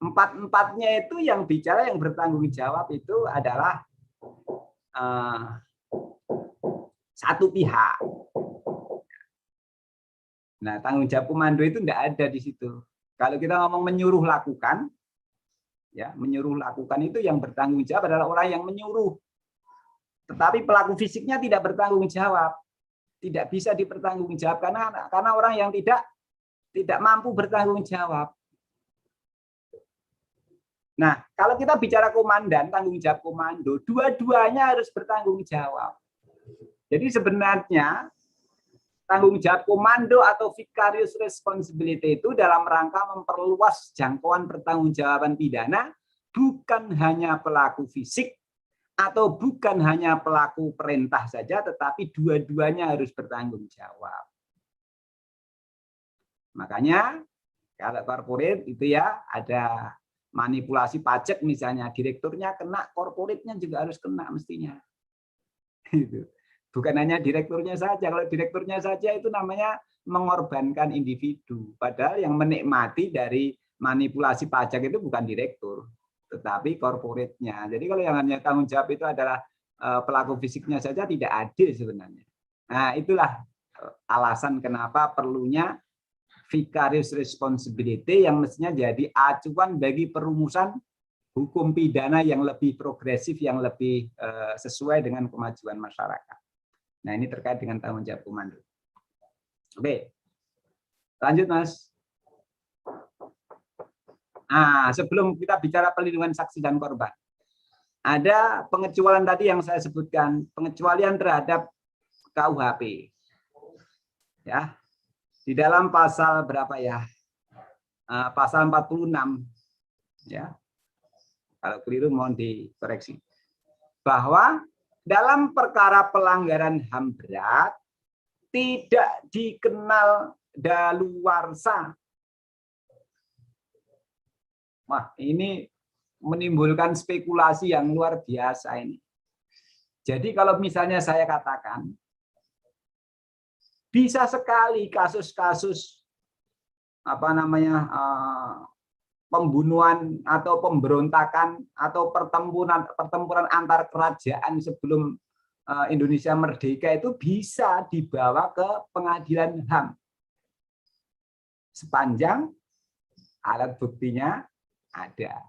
4-empatnya itu yang bicara yang bertanggung jawab itu adalah satu pihak. Nah, tanggung jawab komando itu tidak ada di situ. Kalau kita ngomong menyuruh lakukan, ya menyuruh lakukan itu yang bertanggung jawab adalah orang yang menyuruh. Tetapi pelaku fisiknya tidak bertanggung jawab, tidak bisa dipertanggungjawabkan karena orang yang tidak mampu bertanggung jawab. Nah, kalau kita bicara komandan, tanggung jawab komando, dua-duanya harus bertanggung jawab. Jadi sebenarnya tanggung jawab komando atau vicarious responsibility itu dalam rangka memperluas jangkauan pertanggungjawaban pidana, bukan hanya pelaku fisik atau bukan hanya pelaku perintah saja, tetapi dua-duanya harus bertanggung jawab. Makanya kalau corporate itu ya ada manipulasi pajak misalnya, direkturnya kena, korporatnya juga harus kena mestinya. Gitu. Bukan hanya direkturnya saja. Kalau direkturnya saja itu namanya mengorbankan individu. Padahal yang menikmati dari manipulasi pajak itu bukan direktur, tetapi korporatnya. Jadi kalau yang hanya tanggung jawab itu adalah pelaku fisiknya saja, tidak adil sebenarnya. Nah, itulah alasan kenapa perlunya vicarious responsibility yang mestinya jadi acuan bagi perumusan hukum pidana yang lebih progresif, yang lebih sesuai dengan kemajuan masyarakat. Nah, ini terkait dengan tanggung jawab komando. Oke, lanjut Mas. Nah, sebelum kita bicara perlindungan saksi dan korban, ada pengecualian tadi yang saya sebutkan, pengecualian terhadap KUHP. Ya, di dalam pasal berapa ya? Pasal 46. Ya, kalau keliru mohon dikoreksi. Bahwa dalam perkara pelanggaran HAM berat tidak dikenal daluarsa. Wah, ini menimbulkan spekulasi yang luar biasa ini. Jadi kalau misalnya saya katakan, bisa sekali kasus-kasus pembunuhan atau pemberontakan atau pertempuran antar kerajaan sebelum Indonesia merdeka itu bisa dibawa ke pengadilan HAM sepanjang alat buktinya ada.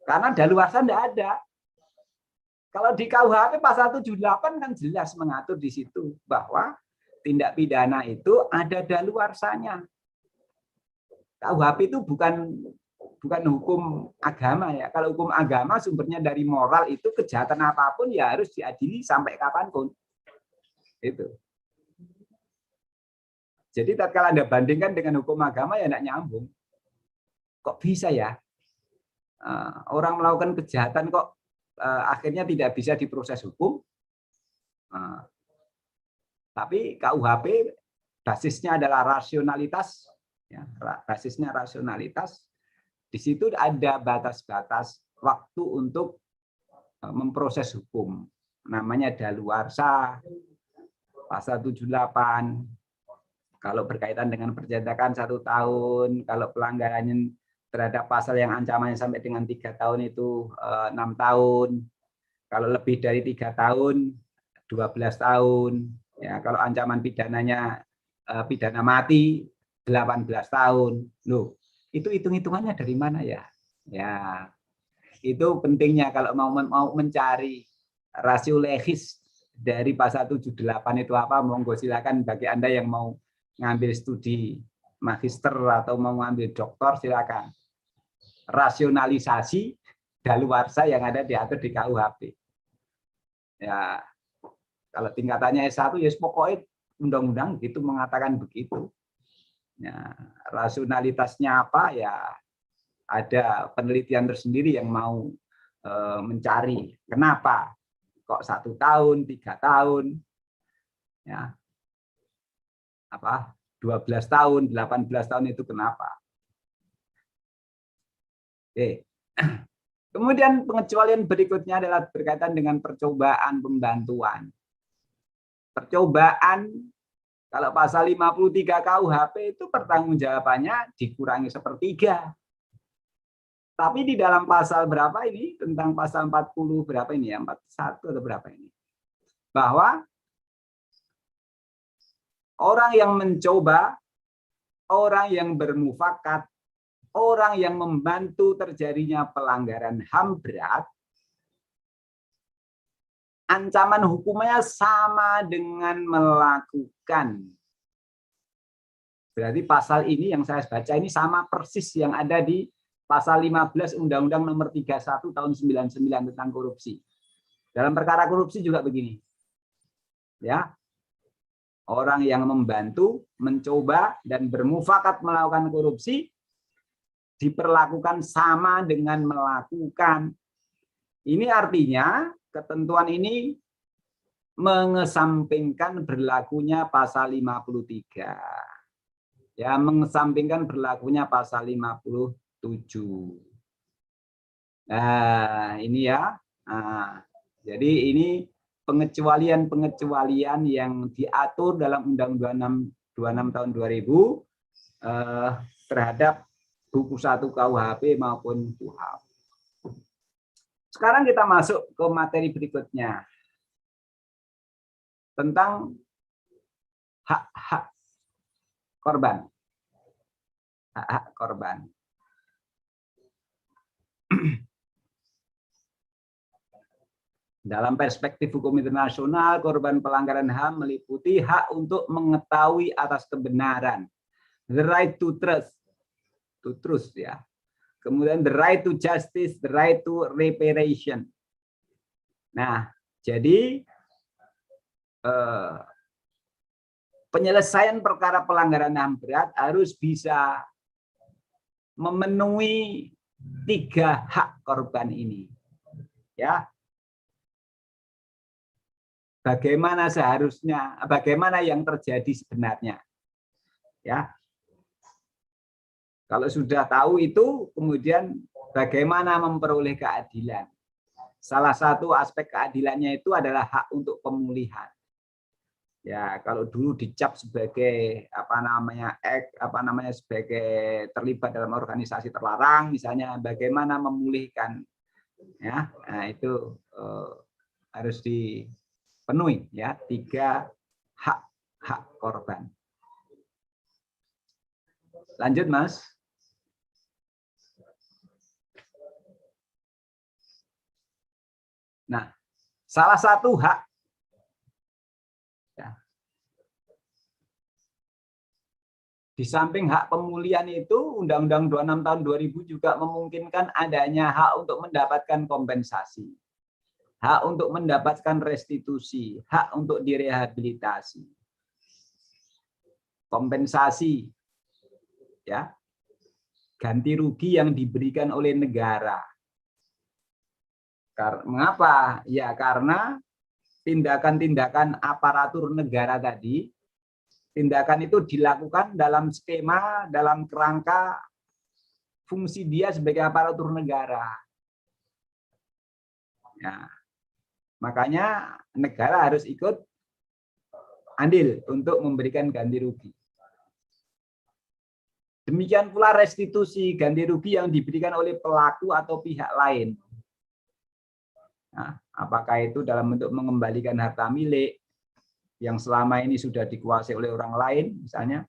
Karena daluarsa tidak ada. Kalau di KUHP pasal 78 kan jelas mengatur di situ bahwa tindak pidana itu ada daluarsanya. KUHP itu bukan hukum agama ya. Kalau hukum agama sumbernya dari moral, itu kejahatan apapun ya harus diadili sampai kapanpun. Itu. Jadi tatkala Anda bandingkan dengan hukum agama ya tidak nyambung. Kok bisa ya? Orang melakukan kejahatan kok akhirnya tidak bisa diproses hukum? Tapi KUHP basisnya adalah rasionalitas. Ya, basisnya rasionalitas. Di situ ada batas-batas waktu untuk memproses hukum. Namanya daluarsa, pasal 78. Kalau berkaitan dengan percetakan 1 tahun, kalau pelanggarannya terhadap pasal yang ancamannya sampai dengan 3 tahun itu 6 tahun. Kalau lebih dari 3 tahun, 12 tahun. Ya, kalau ancaman pidananya pidana mati, 18 tahun. Loh, itu hitung-hitungannya dari mana ya? Ya, itu pentingnya kalau mau mencari rasio legis dari pasal 78 itu apa, monggo silakan bagi Anda yang mau ngambil studi magister atau mau ngambil doktor silakan. Rasionalisasi daluarsa yang ada diatur di KUHP. Ya, kalau tingkatannya S1 ya pokoknya undang-undang itu mengatakan begitu. Ya, rasionalitasnya apa ya, ada penelitian tersendiri yang mau mencari kenapa kok 1 tahun, 3 tahun, ya, 12 tahun, 18 tahun itu kenapa? Oke. Kemudian pengecualian berikutnya adalah berkaitan dengan percobaan pembantuan. Percobaan kalau pasal 53 KUHP itu pertanggungjawabannya dikurangi 1/3. Tapi di dalam pasal berapa ini, tentang pasal 40 berapa ini ya, 41 atau berapa ini, bahwa orang yang mencoba, orang yang bermufakat, orang yang membantu terjadinya pelanggaran HAM berat, ancaman hukumnya sama dengan melakukan. Berarti pasal ini yang saya baca ini sama persis yang ada di pasal 15 Undang-Undang Nomor 31 tahun 99 tentang korupsi. Dalam perkara korupsi juga begini. Ya. Orang yang membantu, mencoba dan bermufakat melakukan korupsi diperlakukan sama dengan melakukan. Ini artinya ketentuan ini mengesampingkan berlakunya pasal 53. Ya, mengesampingkan berlakunya pasal 57. Nah, ini ya. Nah, jadi ini pengecualian-pengecualian yang diatur dalam Undang-Undang 26 tahun 2000 terhadap buku 1 KUHP maupun KUHP. Sekarang kita masuk ke materi berikutnya tentang hak-hak korban. Hak-hak korban. Dalam perspektif hukum internasional, korban pelanggaran HAM meliputi hak untuk mengetahui atas kebenaran, the right to truth ya. Kemudian the right to justice, the right to reparation. Nah, jadi penyelesaian perkara pelanggaran HAM berat harus bisa memenuhi 3 hak korban ini. Ya. Bagaimana seharusnya, bagaimana yang terjadi sebenarnya. Ya. Kalau sudah tahu itu, kemudian bagaimana memperoleh keadilan. Salah satu aspek keadilannya itu adalah hak untuk pemulihan. Ya, kalau dulu dicap sebagai sebagai terlibat dalam organisasi terlarang, misalnya bagaimana memulihkan, ya, nah itu harus dipenuhi, ya, 3 hak korban. Lanjut, Mas. Nah, salah satu hak ya, di samping hak pemulihan itu, Undang-Undang 26 tahun 2000 juga memungkinkan adanya hak untuk mendapatkan kompensasi, hak untuk mendapatkan restitusi, hak untuk direhabilitasi. Kompensasi, ya, ganti rugi yang diberikan oleh negara. Mengapa? Ya, karena tindakan-tindakan aparatur negara tadi, tindakan itu dilakukan dalam skema, dalam kerangka fungsi dia sebagai aparatur negara. Ya. Makanya negara harus ikut andil untuk memberikan ganti rugi. Demikian pula restitusi, ganti rugi yang diberikan oleh pelaku atau pihak lain. Nah, apakah itu dalam bentuk mengembalikan harta milik yang selama ini sudah dikuasai oleh orang lain, misalnya,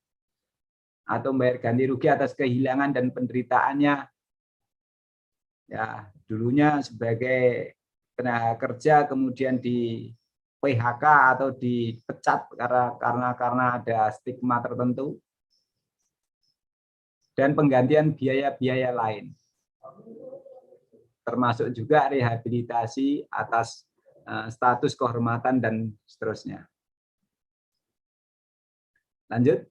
atau membayar ganti rugi atas kehilangan dan penderitaannya. Ya, dulunya sebagai tenaga kerja, kemudian di PHK atau dipecat karena ada stigma tertentu, dan penggantian biaya-biaya lain. Termasuk juga rehabilitasi atas status kehormatan dan seterusnya. Lanjut.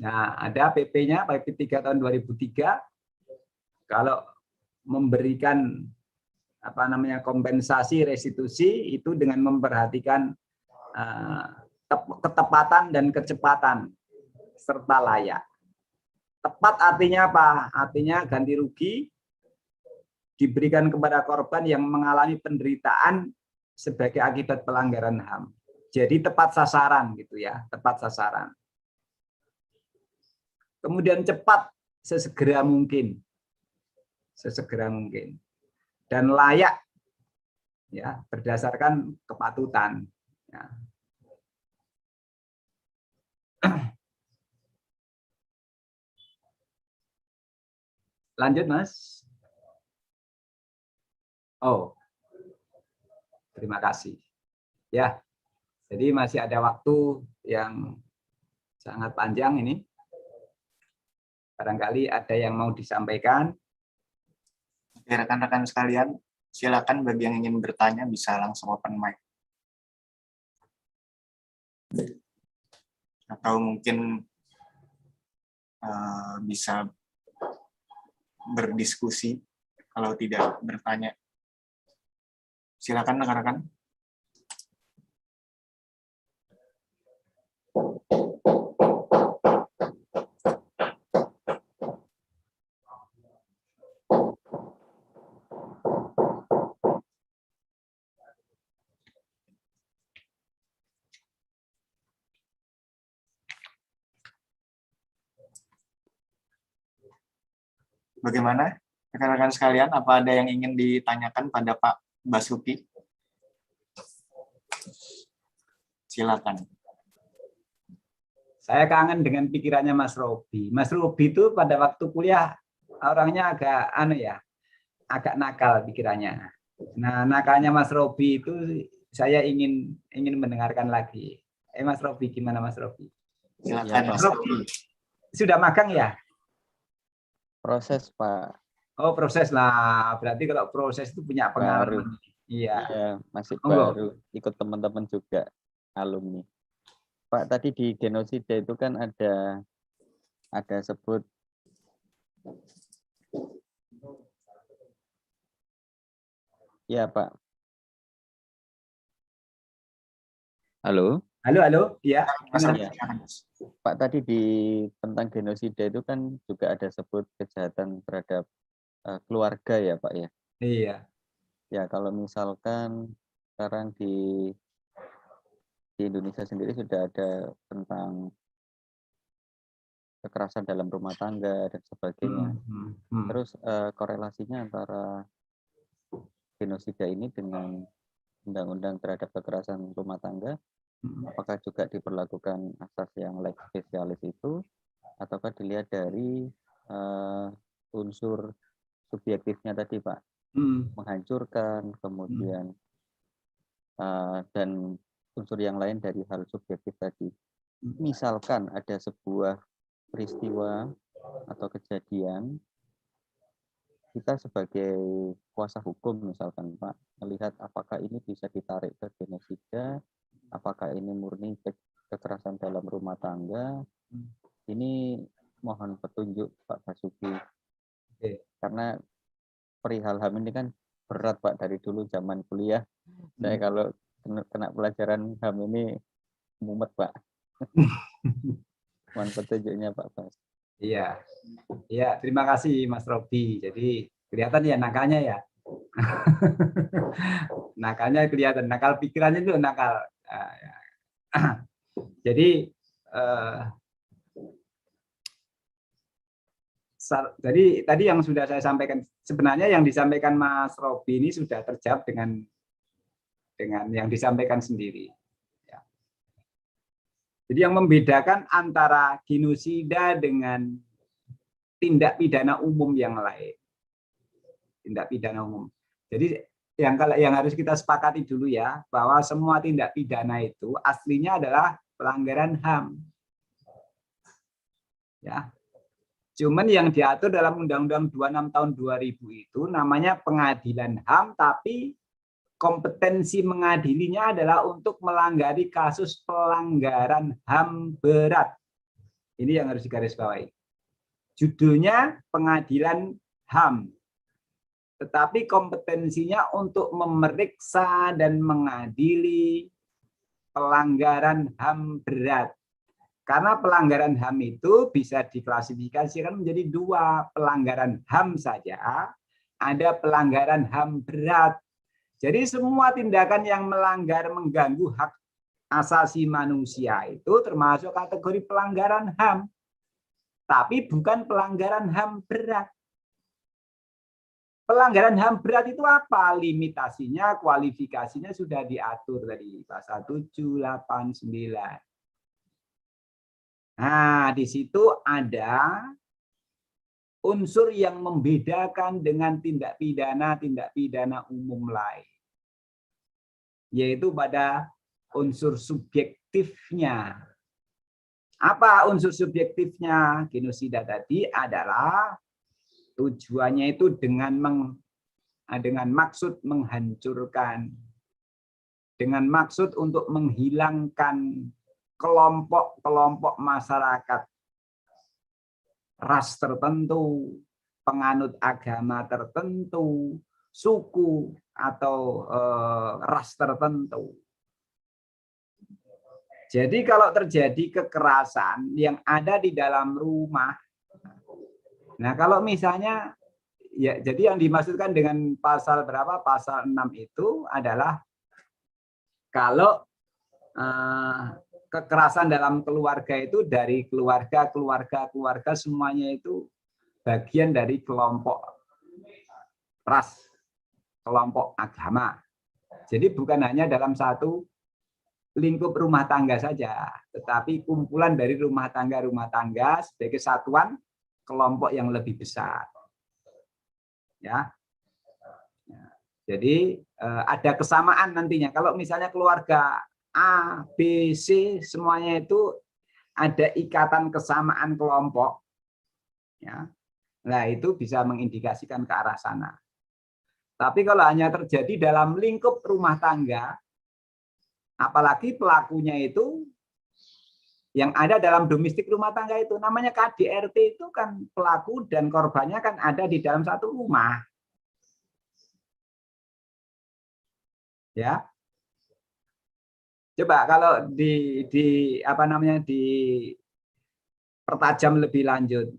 Nah, ada PP-nya, PP 3 tahun 2003. Kalau memberikan kompensasi restitusi itu dengan memperhatikan ketepatan dan kecepatan serta layak. Tepat artinya apa? Artinya ganti rugi diberikan kepada korban yang mengalami penderitaan sebagai akibat pelanggaran HAM. Jadi tepat sasaran gitu ya, tepat sasaran. Kemudian cepat sesegera mungkin. Sesegera mungkin. Dan layak ya, berdasarkan kepatutan ya. Lanjut, Mas. Oh, terima kasih. Ya, Jadi masih ada waktu yang sangat panjang ini. Barangkali ada yang mau disampaikan. Oke, rekan-rekan sekalian, silakan bagi yang ingin bertanya bisa langsung open mic. Atau mungkin bisa berdiskusi kalau tidak bertanya. Silakan rekan-rekan. Bagaimana rekan-rekan sekalian? Apa ada yang ingin ditanyakan pada Pak Basuki? Silakan. Saya kangen dengan pikirannya Mas Robi. Mas Robi itu pada waktu kuliah orangnya agak agak nakal pikirannya. Nah, nakalnya Mas Robi itu saya ingin mendengarkan lagi. Mas Robi, gimana Mas Robi? Silakan Ya, Mas Pak. Robi. Sudah magang ya? Proses, Pak. Oh, proses lah. Berarti kalau proses itu punya pengalaman. Iya. Iya, masih Monggo. baru. Ikut teman-teman juga alumni. Pak, tadi di genosida itu kan ada sebut ya, Pak. Halo? Halo, ya. Mas Robi, Iya. silakan, Mas. Pak, tadi tentang genosida itu kan juga ada sebut kejahatan terhadap keluarga ya, Pak ya. Iya. Ya, kalau misalkan sekarang di Indonesia sendiri sudah ada tentang kekerasan dalam rumah tangga dan sebagainya. Terus korelasinya antara genosida ini dengan undang-undang terhadap kekerasan rumah tangga, apakah juga diperlakukan asas yang lex specialis itu, ataukah dilihat dari unsur subjektifnya tadi, Pak, menghancurkan, kemudian dan unsur yang lain dari hal subjektif tadi. Misalkan ada sebuah peristiwa atau kejadian, kita sebagai kuasa hukum misalkan, Pak, melihat apakah ini bisa ditarik ke genosida, apakah ini murni kekerasan dalam rumah tangga. Ini mohon petunjuk Pak Basuki. Karena perihal HAM ini kan berat, Pak, dari dulu zaman kuliah. Saya kalau kena pelajaran HAM ini mumet, Pak. Mohon petunjuknya Pak Bas. Iya. Iya, terima kasih Mas Robi. Jadi kelihatan ya nakalnya ya. Nakalnya kelihatan, nakal pikirannya itu nakal. Jadi tadi yang sudah saya sampaikan, sebenarnya yang disampaikan Mas Robi ini sudah terjawab dengan yang disampaikan sendiri. Ya. Jadi yang membedakan antara genosida dengan tindak pidana umum yang lain. Tindak pidana umum. Jadi yang harus kita sepakati dulu ya, bahwa semua tindak pidana itu aslinya adalah pelanggaran HAM. Ya. Cuman yang diatur dalam Undang-Undang 26 tahun 2000 itu namanya pengadilan HAM, tapi kompetensi mengadilinya adalah untuk melanggari kasus pelanggaran HAM berat. Ini yang harus digarisbawahi. Judulnya pengadilan HAM. Tetapi kompetensinya untuk memeriksa dan mengadili pelanggaran HAM berat. Karena pelanggaran HAM itu bisa diklasifikasikan menjadi dua, pelanggaran HAM saja, ada pelanggaran HAM berat. Jadi semua tindakan yang melanggar mengganggu hak asasi manusia itu termasuk kategori pelanggaran HAM. Tapi bukan pelanggaran HAM berat. Pelanggaran HAM berat itu apa? Limitasinya, kualifikasinya sudah diatur tadi pasal 7, 8, 9. Nah, di situ ada unsur yang membedakan dengan tindak pidana umum lain. Yaitu pada unsur subjektifnya. Apa unsur subjektifnya genosida tadi? Adalah tujuannya itu dengan maksud menghancurkan, dengan maksud untuk menghilangkan kelompok-kelompok masyarakat ras tertentu, penganut agama tertentu, suku atau ras tertentu. Jadi kalau terjadi kekerasan yang ada di dalam rumah, nah kalau misalnya, ya jadi yang dimaksudkan dengan pasal berapa? Pasal 6 itu adalah kalau kekerasan dalam keluarga itu dari keluarga semuanya itu bagian dari kelompok ras, kelompok agama. Jadi bukan hanya dalam satu lingkup rumah tangga saja, tetapi kumpulan dari rumah tangga sebagai satuan kelompok yang lebih besar. Ya. Jadi ada kesamaan nantinya. Kalau misalnya keluarga A, B, C semuanya itu ada ikatan kesamaan kelompok, ya. Nah, itu bisa mengindikasikan ke arah sana. Tapi kalau hanya terjadi dalam lingkup rumah tangga, apalagi pelakunya itu yang ada dalam domestik rumah tangga itu namanya KDRT, itu kan pelaku dan korbannya kan ada di dalam satu rumah. Ya. Coba kalau pertajam lebih lanjut.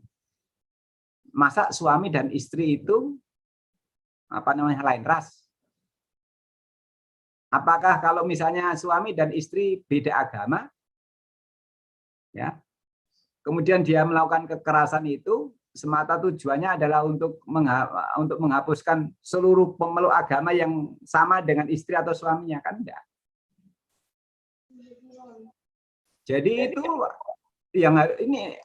Masa suami dan istri itu lain ras? Apakah kalau misalnya suami dan istri beda agama, ya, kemudian dia melakukan kekerasan itu semata tujuannya adalah untuk menghapuskan seluruh pemeluk agama yang sama dengan istri atau suaminya, kan enggak? Jadi itu yang ini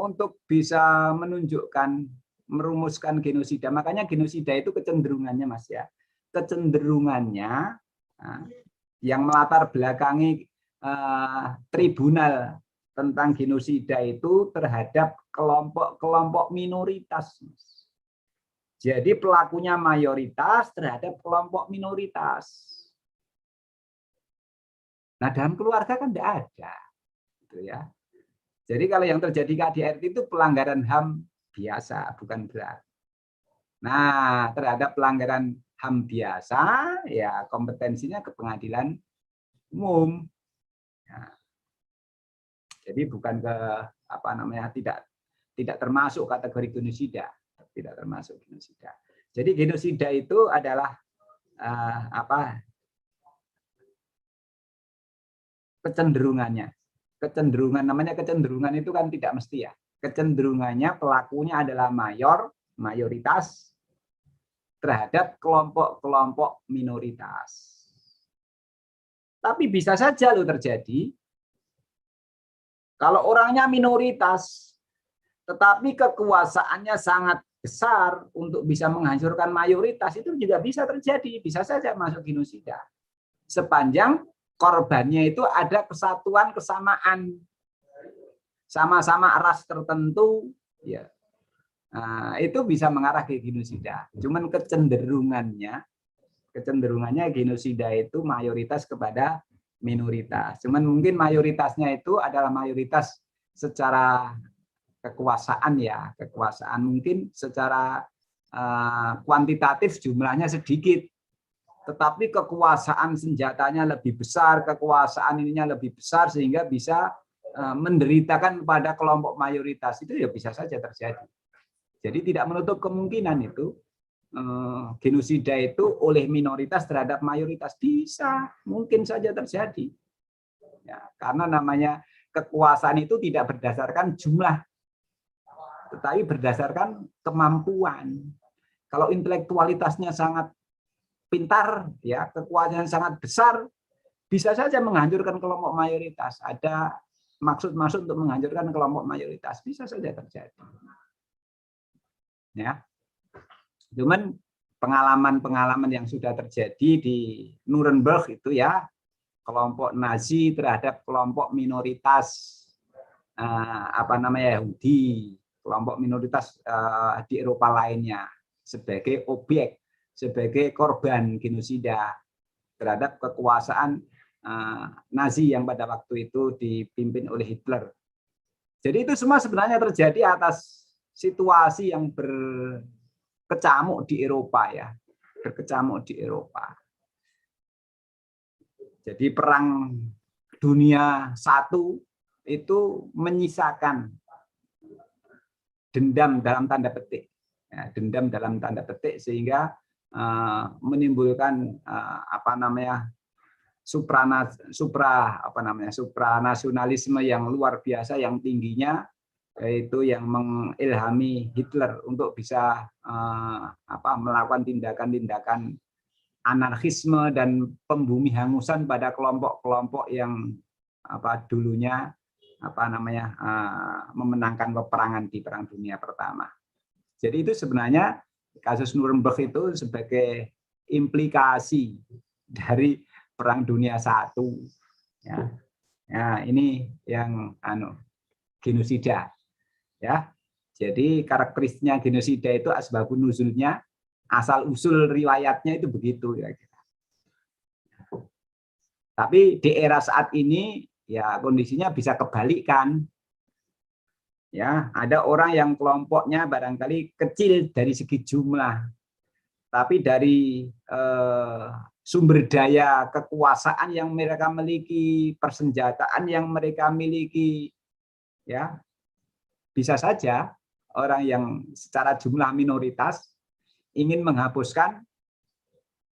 untuk bisa menunjukkan, merumuskan genosida. Makanya genosida itu kecenderungannya, Mas, ya. Kecenderungannya yang melatar belakangi tribunal tentang genosida itu terhadap kelompok-kelompok minoritas. Jadi pelakunya mayoritas terhadap kelompok minoritas. Nah, dalam keluarga kan tidak ada, gitu ya. Jadi kalau yang terjadi KDRT itu pelanggaran HAM biasa, bukan berat. Nah, terhadap pelanggaran HAM biasa, ya kompetensinya ke pengadilan umum. Nah, jadi bukan ke tidak termasuk kategori genosida, tidak termasuk genosida. Jadi genosida itu adalah kecenderungannya. Namanya kecenderungan itu kan tidak mesti, ya. Kecenderungannya pelakunya adalah mayoritas terhadap kelompok-kelompok minoritas. Tapi bisa saja loh terjadi kalau orangnya minoritas tetapi kekuasaannya sangat besar untuk bisa menghancurkan mayoritas, itu juga bisa terjadi, bisa saja masuk genosida. Sepanjang korbannya itu ada kesatuan, kesamaan, sama-sama ras tertentu, ya. Nah, itu bisa mengarah ke genosida. Cuman kecenderungannya genosida itu mayoritas kepada minoritas. Cuman mungkin mayoritasnya itu adalah mayoritas secara kekuasaan, ya, kekuasaan mungkin secara kuantitatif jumlahnya sedikit. Tetapi kekuasaan senjatanya lebih besar, kekuasaan ininya lebih besar sehingga bisa menderitakan pada kelompok mayoritas, itu ya bisa saja terjadi. Jadi tidak menutup kemungkinan itu genosida itu oleh minoritas terhadap mayoritas, bisa, mungkin saja terjadi. Ya, karena namanya kekuasaan itu tidak berdasarkan jumlah, tetapi berdasarkan kemampuan. Kalau intelektualitasnya sangat pintar, ya, kekuasaan sangat besar, bisa saja menghancurkan kelompok mayoritas. Ada maksud-maksud untuk menghancurkan kelompok mayoritas, bisa saja terjadi. Ya, cuman pengalaman-pengalaman yang sudah terjadi di Nuremberg itu ya, kelompok Nazi terhadap kelompok minoritas Yahudi, kelompok minoritas di Eropa lainnya sebagai objek, sebagai korban genosida terhadap kekuasaan Nazi yang pada waktu itu dipimpin oleh Hitler. Jadi itu semua sebenarnya terjadi atas situasi yang berkecamuk di Eropa ya, berkecamuk di Eropa. Jadi Perang Dunia I itu menyisakan dendam dalam tanda petik, ya, dendam dalam tanda petik sehingga menimbulkan supranasionalisme yang luar biasa, yang tingginya, yaitu yang mengilhami Hitler untuk bisa melakukan tindakan-tindakan anarkisme dan pembumi hangusan pada kelompok-kelompok yang dulunya memenangkan peperangan di Perang Dunia Pertama. Jadi itu sebenarnya kasus Nuremberg itu sebagai implikasi dari Perang Dunia I. Ya. Nah, ini yang genosida. Ya. Jadi karakteristiknya genosida itu asbabun nuzulnya, asal usul riwayatnya itu begitu kira-kira. Tapi di era saat ini ya kondisinya bisa kebalikan. Ya, ada orang yang kelompoknya barangkali kecil dari segi jumlah, tapi dari sumber daya kekuasaan yang mereka miliki, persenjataan yang mereka miliki, ya bisa saja orang yang secara jumlah minoritas ingin menghapuskan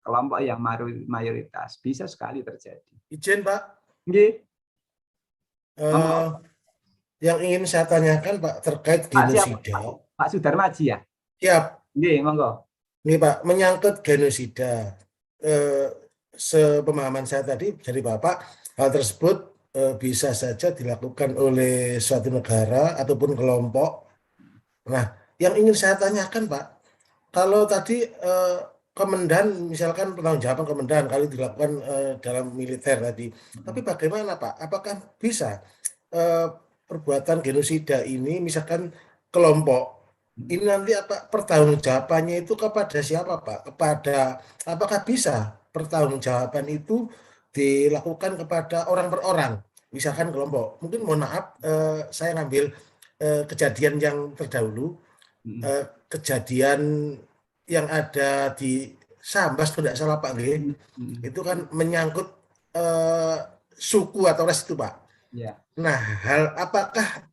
kelompok yang mayoritas, bisa sekali terjadi. Izin Pak. Nggih. Yang ingin saya tanyakan Pak terkait genosida. Pak Sudarmaji ya? Siap. Nggih, monggo. Nih Pak, menyangkut genosida. Sepemahaman saya tadi dari Bapak, hal tersebut bisa saja dilakukan oleh suatu negara ataupun kelompok. Nah, yang ingin saya tanyakan Pak, kalau tadi Kemendan, misalkan pertanggungjawaban Kemendan kalau dilakukan dalam militer tadi, tapi bagaimana Pak? Apakah bisa perbuatan genosida ini, misalkan kelompok ini nanti pertanggungjawabannya itu kepada siapa Pak? Apakah bisa pertanggungjawaban itu dilakukan kepada orang per orang, misalkan kelompok? Mungkin mohon maaf, saya ngambil kejadian yang terdahulu, kejadian yang ada di Sambas kalau tidak salah Pak G, itu kan menyangkut suku atau ras itu Pak. Ya. Nah, apakah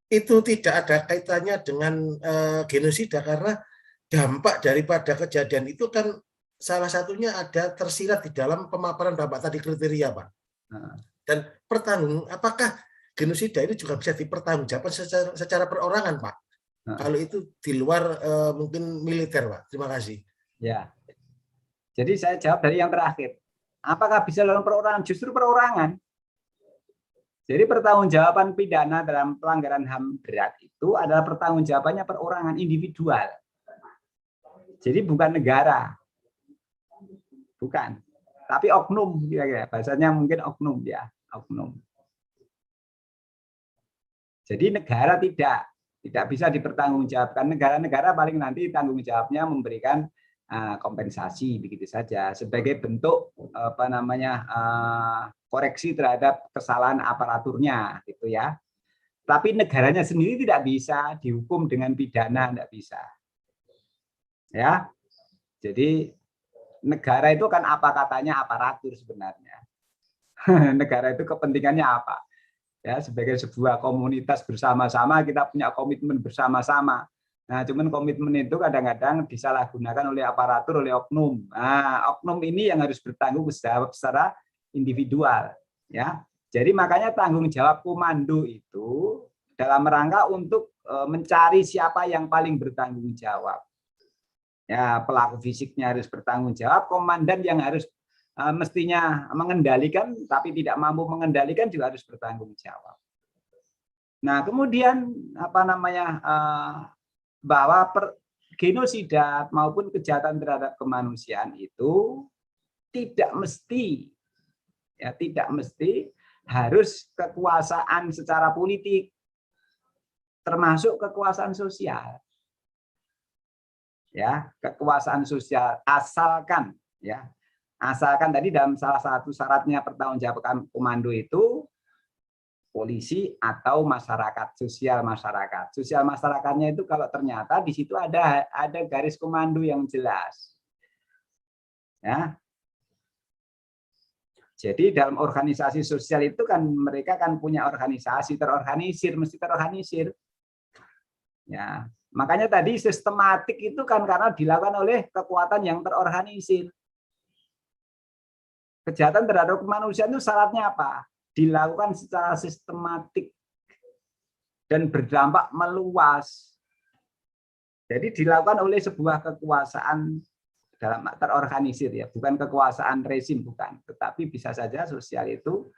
itu tidak ada kaitannya dengan genosida, karena dampak daripada kejadian itu kan salah satunya ada tersirat di dalam pemaparan Bapak tadi kriteria Pak. Dan apakah genosida ini juga bisa dipertanggungjawabkan secara perorangan Pak? Kalau itu di luar mungkin militer Pak. Terima kasih. Ya. Jadi saya jawab dari yang terakhir. Apakah bisa dalam perorangan? Justru perorangan. Jadi pertanggungjawaban pidana dalam pelanggaran HAM berat itu adalah pertanggungjawabannya perorangan, individual. Jadi bukan negara. Bukan. Tapi oknum, kira-kira. Bahasanya mungkin oknum ya, oknum. Jadi negara tidak bisa dipertanggungjawabkan. Negara-negara paling nanti tanggung jawabnya memberikan kompensasi begitu saja sebagai bentuk koreksi terhadap kesalahan aparaturnya gitu ya. Tapi negaranya sendiri tidak bisa dihukum dengan pidana, tidak bisa. Ya. Jadi negara itu kan apa katanya aparatur sebenarnya. Negara itu kepentingannya apa? Ya, sebagai sebuah komunitas bersama-sama kita punya komitmen bersama-sama. Nah, cuman komitmen itu kadang-kadang disalahgunakan oleh aparatur, oleh oknum. Nah, oknum ini yang harus bertanggung jawab secara individual, ya. Jadi makanya tanggung jawab komando itu dalam rangka untuk mencari siapa yang paling bertanggung jawab. Ya, pelaku fisiknya harus bertanggung jawab, komandan yang harus mestinya mengendalikan tapi tidak mampu mengendalikan juga harus bertanggung jawab. Nah, kemudian bahwa genosida maupun kejahatan terhadap kemanusiaan itu tidak mesti harus kekuasaan secara politik, termasuk kekuasaan sosial. Ya, kekuasaan sosial asalkan tadi dalam salah satu syaratnya pertanggungjawaban komando itu polisi atau masyarakat, sosial masyarakat. Sosial masyarakatnya itu kalau ternyata di situ ada garis komando yang jelas. Ya. Jadi dalam organisasi sosial itu kan mereka kan punya organisasi, mesti terorganisir. Ya, makanya tadi sistematik itu kan karena dilakukan oleh kekuatan yang terorganisir. Kejahatan terhadap kemanusiaan itu syaratnya apa? Dilakukan secara sistematik dan berdampak meluas. Jadi dilakukan oleh sebuah kekuasaan dalam terorganisir ya, bukan kekuasaan rezim, bukan, tetapi bisa saja sosial itu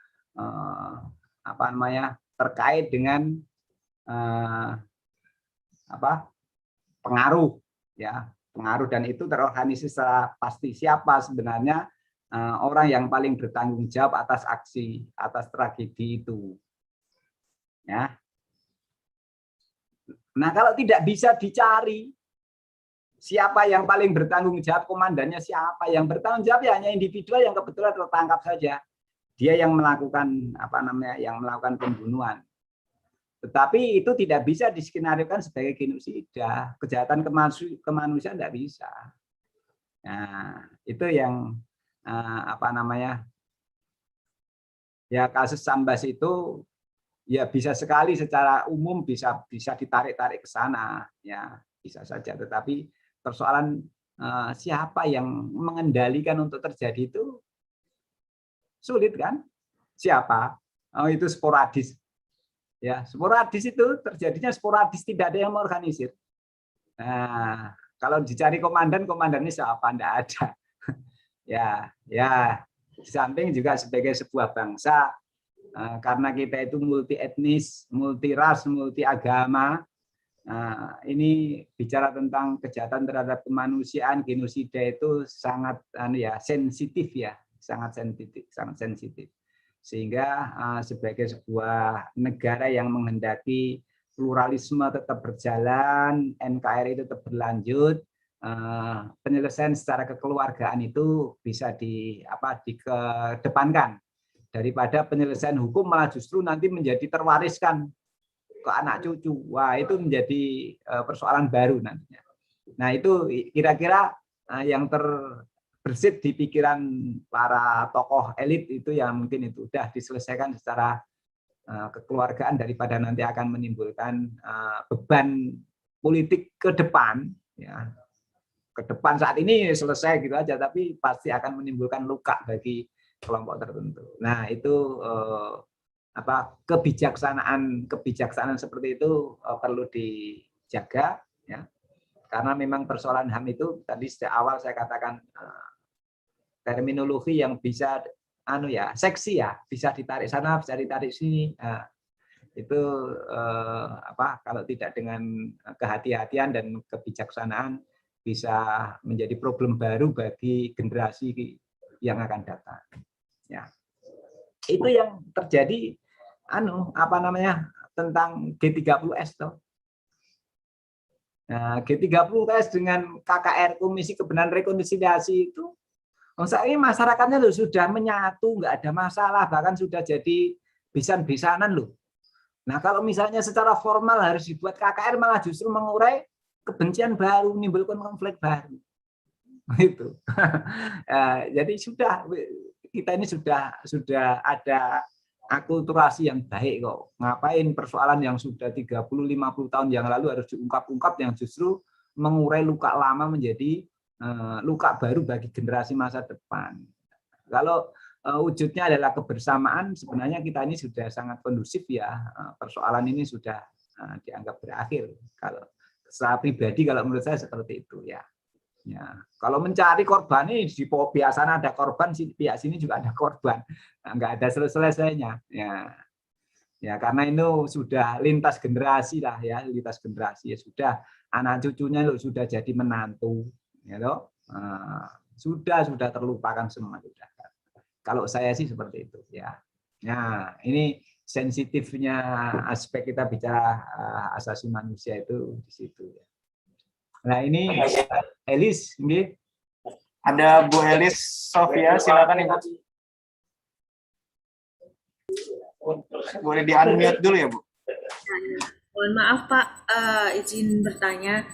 terkait dengan pengaruh dan itu terorganisir secara pasti. Siapa sebenarnya orang yang paling bertanggung jawab atas tragedi itu, ya. Nah, kalau tidak bisa dicari siapa yang paling bertanggung jawab, komandannya siapa, yang bertanggung jawab ya hanya individual yang kebetulan tertangkap saja, dia yang melakukan pembunuhan. Tetapi itu tidak bisa diskenariokan sebagai genosida, kejahatan kemanusiaan tidak bisa. Nah, itu yang kasus Sambas itu ya bisa sekali secara umum bisa ditarik-tarik ke sana, ya bisa saja. Tetapi persoalan siapa yang mengendalikan untuk terjadi itu sulit kan? Siapa? Oh, itu sporadis. Ya, sporadis itu terjadinya sporadis, tidak ada yang mengorganisir. Nah, kalau dicari komandannya siapa? Tidak ada. Ya, di samping juga sebagai sebuah bangsa, karena kita itu multi etnis, multi ras, multi agama. Ini bicara tentang kejahatan terhadap kemanusiaan, genosida itu sangat sensitif ya, sangat sensitif. Sehingga sebagai sebuah negara yang menghendaki pluralisme tetap berjalan, NKRI tetap berlanjut, penyelesaian secara kekeluargaan itu bisa dikedepankan daripada penyelesaian hukum malah justru nanti menjadi terwariskan ke anak cucu. Wah, itu menjadi persoalan baru nantinya. Nah, itu kira-kira yang terbersit di pikiran para tokoh elit itu yang mungkin itu sudah diselesaikan secara kekeluargaan daripada nanti akan menimbulkan beban politik ke depan, ya. Ke depan saat ini selesai gitu aja, tapi pasti akan menimbulkan luka bagi kelompok tertentu. Nah, itu kebijaksanaan seperti itu perlu dijaga, ya. Karena memang persoalan HAM itu tadi sejak awal saya katakan terminologi yang bisa seksi ya, bisa ditarik sana, bisa ditarik sini. Nah, itu kalau tidak dengan kehati-hatian dan kebijaksanaan bisa menjadi problem baru bagi generasi yang akan datang. Ya. Itu yang terjadi tentang G30S toh. Nah, G30S dengan KKR, Komisi Kebenaran Rekonsiliasi itu saat ini masyarakatnya sudah menyatu, nggak ada masalah, bahkan sudah jadi bisan-bisanan loh. Nah, kalau misalnya secara formal harus dibuat KKR malah justru mengurai kebencian baru, menimbulkan konflik baru. Itu. Jadi kita ini sudah ada akulturasi yang baik kok. Ngapain persoalan yang sudah 30-50 tahun yang lalu harus diungkap-ungkap yang justru mengurai luka lama menjadi luka baru bagi generasi masa depan. Kalau wujudnya adalah kebersamaan, sebenarnya kita ini sudah sangat kondusif ya. Persoalan ini sudah dianggap berakhir. Kalau secara pribadi kalau menurut saya seperti itu ya. Ya, kalau mencari korban ini di biasanya ada korban, pihak sini juga ada korban, nggak ada selesainya. Ya, Ya, karena itu sudah lintas generasi lah ya, lintas generasi ya sudah, anak cucunya lo sudah jadi menantu, ya loh. Sudah terlupakan semua sudah. Kalau saya sih seperti itu ya. Nah, ini sensitifnya aspek kita bicara asasi manusia itu di situ ya. Nah, ini Elis, ini Ada Bu Elis Sofia, silakan Ibu. Boleh di-unmute dulu ya, Bu? Mohon maaf Pak, izin bertanya.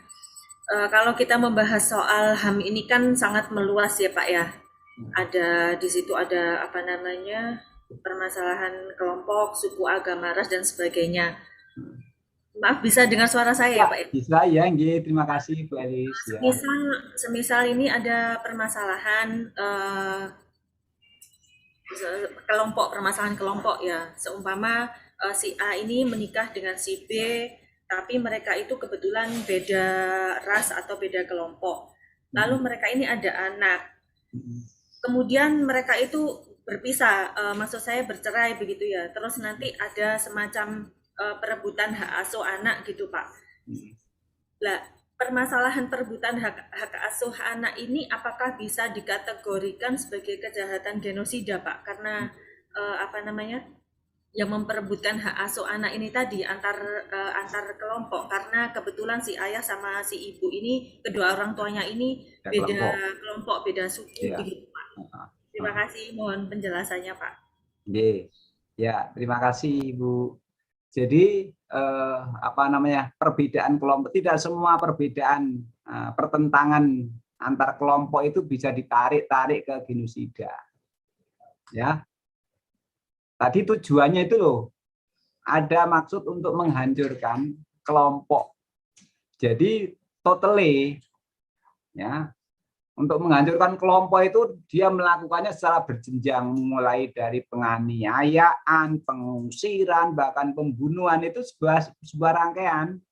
Kalau kita membahas soal HAM ini kan sangat meluas ya Pak ya. Ada di situ ada apa namanya permasalahan kelompok, suku, agama, ras dan sebagainya. Maaf, bisa dengar suara saya ya Pak ya? bisa ya, nggih. Terima kasih Bu Elis ya. Semisal ini ada permasalahan permasalahan kelompok ya. Seumpama si A ini menikah dengan si B, tapi mereka itu kebetulan beda ras atau beda kelompok. Lalu mereka ini ada anak. Kemudian mereka itu berpisah, maksud saya bercerai begitu ya. Terus nanti ada semacam perebutan hak asuh anak gitu Pak. Lah, permasalahan perebutan hak asuh anak ini apakah bisa dikategorikan sebagai kejahatan genosida Pak? Karena apa namanya, yang memperebutkan hak asuh anak ini tadi antar kelompok, karena kebetulan si ayah sama si ibu ini kedua orang tuanya ini beda kelompok, beda suku gitu Pak. Terima kasih, mohon penjelasannya Pak. Ya, terima kasih Ibu. Jadi apa namanya, perbedaan kelompok, tidak semua perbedaan pertentangan antar kelompok itu bisa ditarik ke genosida. Ya. Tadi tujuannya itu loh, ada maksud untuk menghancurkan kelompok. Jadi totally ya, untuk menghancurkan kelompok itu dia melakukannya secara berjenjang, mulai dari penganiayaan, pengusiran, bahkan pembunuhan. Itu sebuah rangkaian.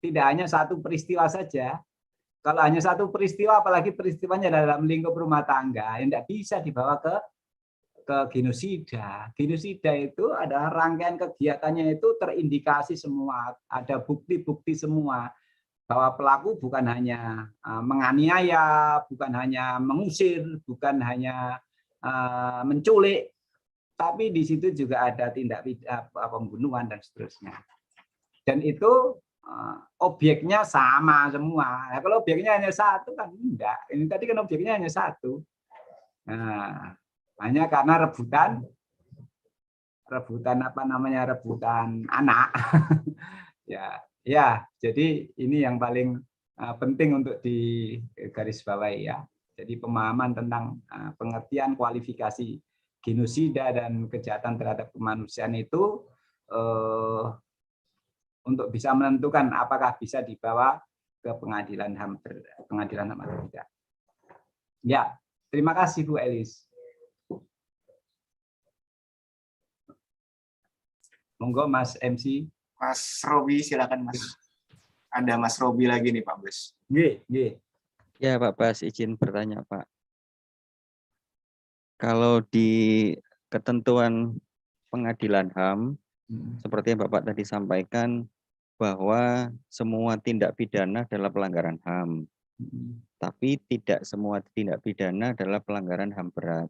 Tidak hanya satu peristiwa saja. Kalau hanya satu peristiwa, apalagi peristiwanya dalam lingkup rumah tangga, yang tidak bisa dibawa ke genosida. Genosida itu adalah rangkaian kegiatannya itu terindikasi semua, ada bukti-bukti semua. Bahwa pelaku bukan hanya menganiaya, bukan hanya mengusir, bukan hanya menculik, tapi di situ juga ada tindak pembunuhan dan seterusnya. Dan itu objeknya sama semua. Nah, kalau objeknya hanya satu kan enggak. Ini tadi kan objeknya hanya satu. Nah, hanya karena rebutan apa namanya, rebutan anak. Ya, jadi ini yang paling penting untuk digarisbawahi ya. Jadi pemahaman tentang pengertian kualifikasi genosida dan kejahatan terhadap kemanusiaan itu untuk bisa menentukan apakah bisa dibawa ke pengadilan HAM atau tidak. Ya, terima kasih Bu Elis. Monggo Mas MC. Mas Robi, silakan Mas. Ada Mas Robi lagi nih Pak Bes. Nggih. Ya Pak Bas, izin bertanya Pak. Kalau di ketentuan pengadilan HAM, seperti yang Bapak tadi sampaikan, bahwa semua tindak pidana adalah pelanggaran HAM. Tapi tidak semua tindak pidana adalah pelanggaran HAM berat.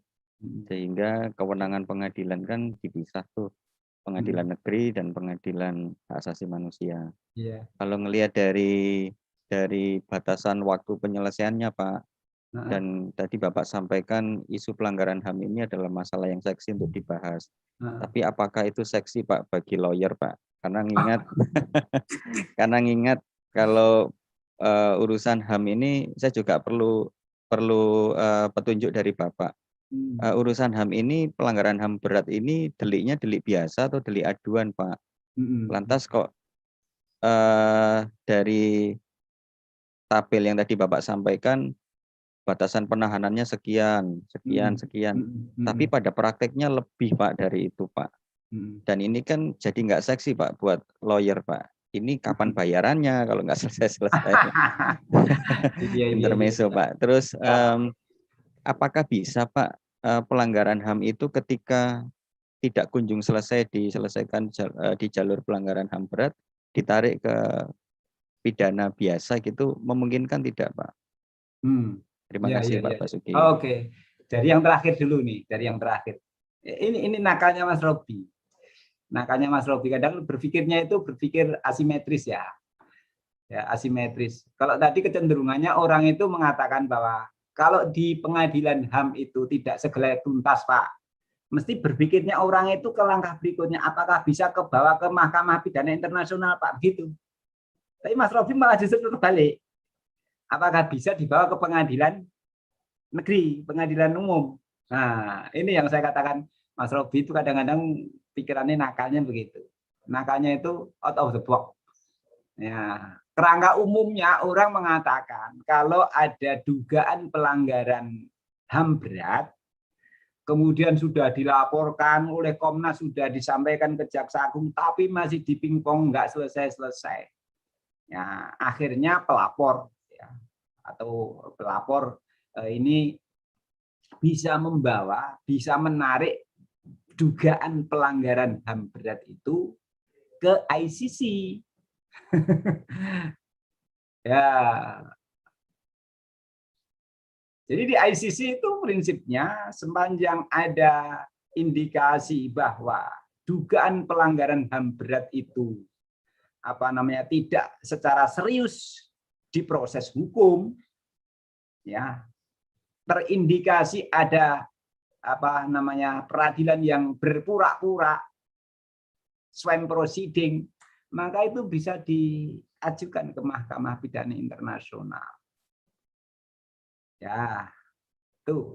Sehingga kewenangan pengadilan kan dipisah tuh. Pengadilan negeri dan pengadilan hak asasi manusia. Yeah. Kalau ngelihat dari batasan waktu penyelesaiannya Pak, dan tadi Bapak sampaikan isu pelanggaran HAM ini adalah masalah yang seksi untuk dibahas. Tapi apakah itu seksi Pak bagi lawyer Pak? Karena ngingat kalau urusan HAM ini saya juga perlu petunjuk dari Bapak. Urusan HAM ini, pelanggaran HAM berat ini deliknya delik biasa atau delik aduan Pak? Lantas kok dari tabel yang tadi Bapak sampaikan batasan penahanannya sekian. Tapi pada prakteknya lebih Pak dari itu Pak. Dan ini kan jadi nggak seksi Pak buat lawyer Pak. Ini kapan bayarannya kalau nggak selesai? Intermezzo Pak. Terus apakah bisa Pak pelanggaran HAM itu ketika tidak kunjung selesai diselesaikan di jalur pelanggaran HAM berat, ditarik ke pidana biasa gitu, memungkinkan tidak, Pak? Terima kasih, Pak Basuki. Oke. Dari yang terakhir dulu nih, dari yang terakhir. Ini nakalnya Mas Robi. Nakalnya Mas Robi kadang berpikirnya itu berpikir asimetris ya. Ya, asimetris. Kalau tadi kecenderungannya orang itu mengatakan bahwa kalau di pengadilan HAM itu tidak segera tuntas, Pak. Mesti berpikirnya orang itu ke langkah berikutnya, apakah bisa kebawa ke Mahkamah Pidana Internasional, Pak, gitu. Tapi Mas Robi malah justru terbalik. Apakah bisa dibawa ke pengadilan negeri, pengadilan umum? Nah, ini yang saya katakan, Mas Robi itu kadang-kadang pikirannya nakalnya begitu. Nakalnya itu out of the box. Ya, kerangka umumnya orang mengatakan kalau ada dugaan pelanggaran HAM berat, kemudian sudah dilaporkan oleh Komnas, sudah disampaikan ke Jaksa Agung, tapi masih dipingpong, nggak selesai-selesai. Ya, akhirnya pelapor ya, atau pelapor ini bisa membawa, bisa menarik dugaan pelanggaran HAM berat itu ke ICC. Ya. Jadi di ICC itu prinsipnya sepanjang ada indikasi bahwa dugaan pelanggaran HAM berat itu tidak secara serius diproses hukum, ya, terindikasi ada peradilan yang berpura-pura, swam proceeding, maka itu bisa diajukan ke Mahkamah Pidana Internasional. Ya,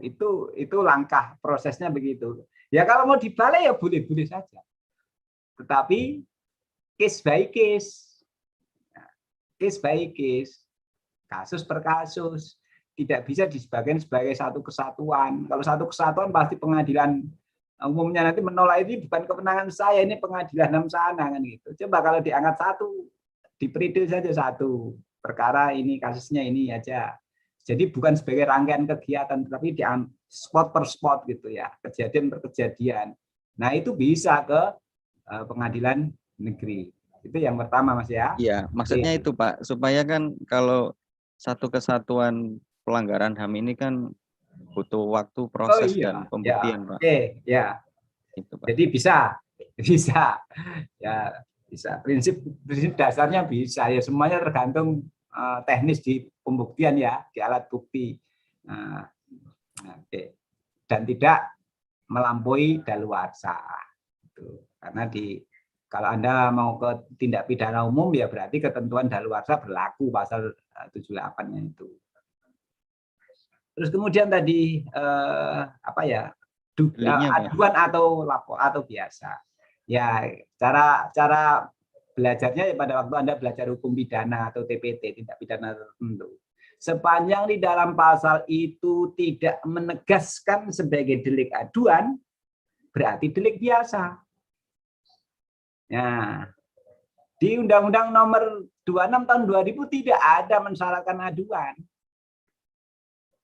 itu langkah prosesnya begitu. Ya kalau mau dibalik ya boleh-boleh saja. Tetapi case by case, kasus per kasus, tidak bisa disebagian sebagai satu kesatuan. Kalau satu kesatuan pasti pengadilan umumnya nanti menolak, ini bukan kewenangan saya, ini pengadilan HAM sana kan gitu. Coba kalau diangkat satu, diperide saja satu perkara ini, kasusnya ini aja. Jadi bukan sebagai rangkaian kegiatan, tetapi di spot per spot gitu ya, kejadian per kejadian. Nah itu bisa ke pengadilan negeri. Itu yang pertama, Mas ya. Iya, maksudnya itu Pak, supaya kan kalau satu kesatuan pelanggaran HAM ini kan butuh waktu proses dan pembuktian, Pak. Oke, ya. Itu, Pak. Jadi bisa, ya bisa. Prinsip dasarnya bisa ya, semuanya tergantung teknis di pembuktian ya, di alat bukti. Dan tidak melampaui daluarsa. Karena kalau Anda mau ke tindak pidana umum ya berarti ketentuan daluarsa berlaku pasal 78-nya itu. Terus kemudian tadi aduan atau lapor atau biasa. Ya, cara belajarnya pada waktu Anda belajar hukum pidana atau TPT, tindak pidana tertentu. Sepanjang di dalam pasal itu tidak menegaskan sebagai delik aduan, berarti delik biasa. Nah, di Undang-Undang Nomor 26 Tahun 2000 tidak ada mensyaratkan aduan.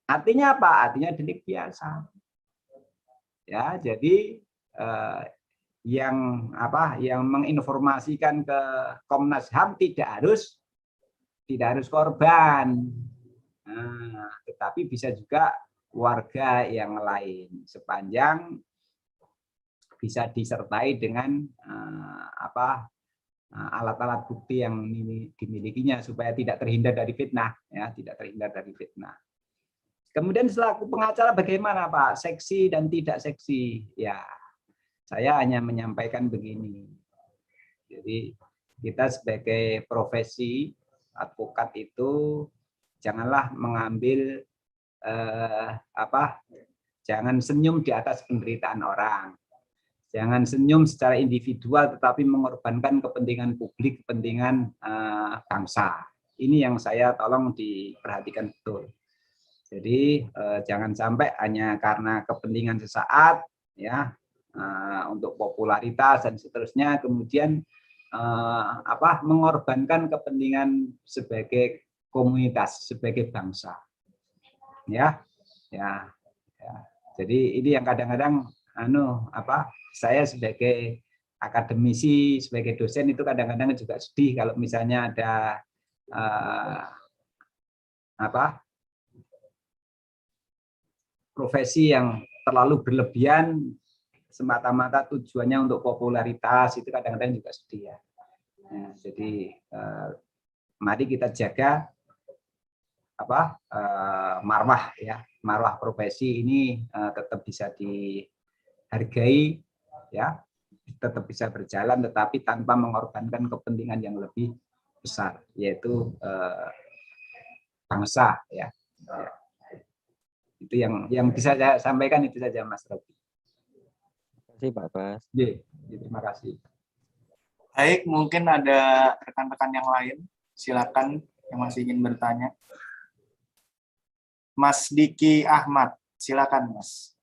Artinya apa? Artinya delik biasa. Ya, jadi yang menginformasikan ke Komnas HAM tidak harus korban. Nah, tetapi bisa juga warga yang lain sepanjang bisa disertai dengan alat-alat bukti yang dimilikinya supaya tidak terhindar dari fitnah, ya, tidak terhindar dari fitnah. Kemudian selaku pengacara bagaimana, Pak? Seksi dan tidak seksi. Ya, saya hanya menyampaikan begini. Jadi kita sebagai profesi advokat itu janganlah mengambil jangan senyum di atas penderitaan orang. Jangan senyum secara individual tetapi mengorbankan kepentingan publik, kepentingan bangsa. Ini yang saya tolong diperhatikan betul. Jadi jangan sampai hanya karena kepentingan sesaat ya untuk popularitas dan seterusnya kemudian mengorbankan kepentingan sebagai komunitas, sebagai bangsa. Ya. Jadi ini yang kadang-kadang saya sebagai akademisi, sebagai dosen itu kadang-kadang juga sedih kalau misalnya ada profesi yang terlalu berlebihan semata-mata tujuannya untuk popularitas, itu kadang-kadang juga sedih ya. Jadi mari kita jaga marwah ya, marwah profesi ini tetap bisa dihargai ya, tetap bisa berjalan, tetapi tanpa mengorbankan kepentingan yang lebih besar, yaitu bangsa ya. Itu yang bisa saya sampaikan, itu saja Mas Robi. Terima kasih Pak Bas. Terima kasih. Baik, mungkin ada rekan-rekan yang lain, silakan yang masih ingin bertanya. Mas Diki Ahmad, silakan Mas.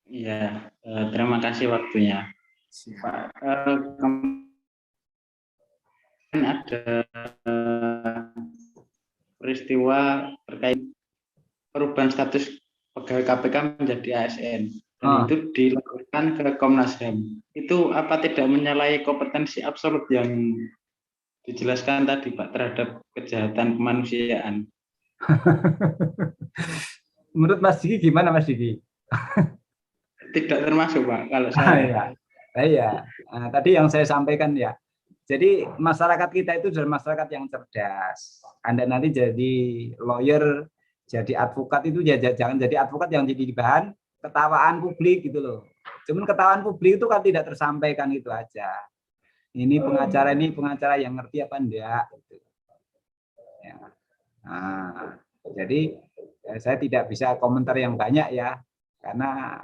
Iya, terima kasih waktunya. Pak, ada peristiwa terkait perubahan status pegawai KPK menjadi ASN, dan itu dilakukan ke Komnas HAM. Itu apa tidak menyalahi kompetensi absolut yang dijelaskan tadi Pak terhadap kejahatan kemanusiaan? Menurut Mas Diki gimana Mas Diki? Tidak termasuk Pak kalau saya. Iya. Nah, tadi yang saya sampaikan ya. Jadi masyarakat kita itu adalah masyarakat yang cerdas. Anda nanti jadi lawyer, jadi advokat itu jangan jadi advokat yang jadi bahan ketawaan publik gitu loh. Cuman ketawaan publik itu kan tidak tersampaikan, itu aja. Ini pengacara yang ngerti apa enggak gitu. Ya. Nah, jadi saya tidak bisa komentar yang banyak ya, karena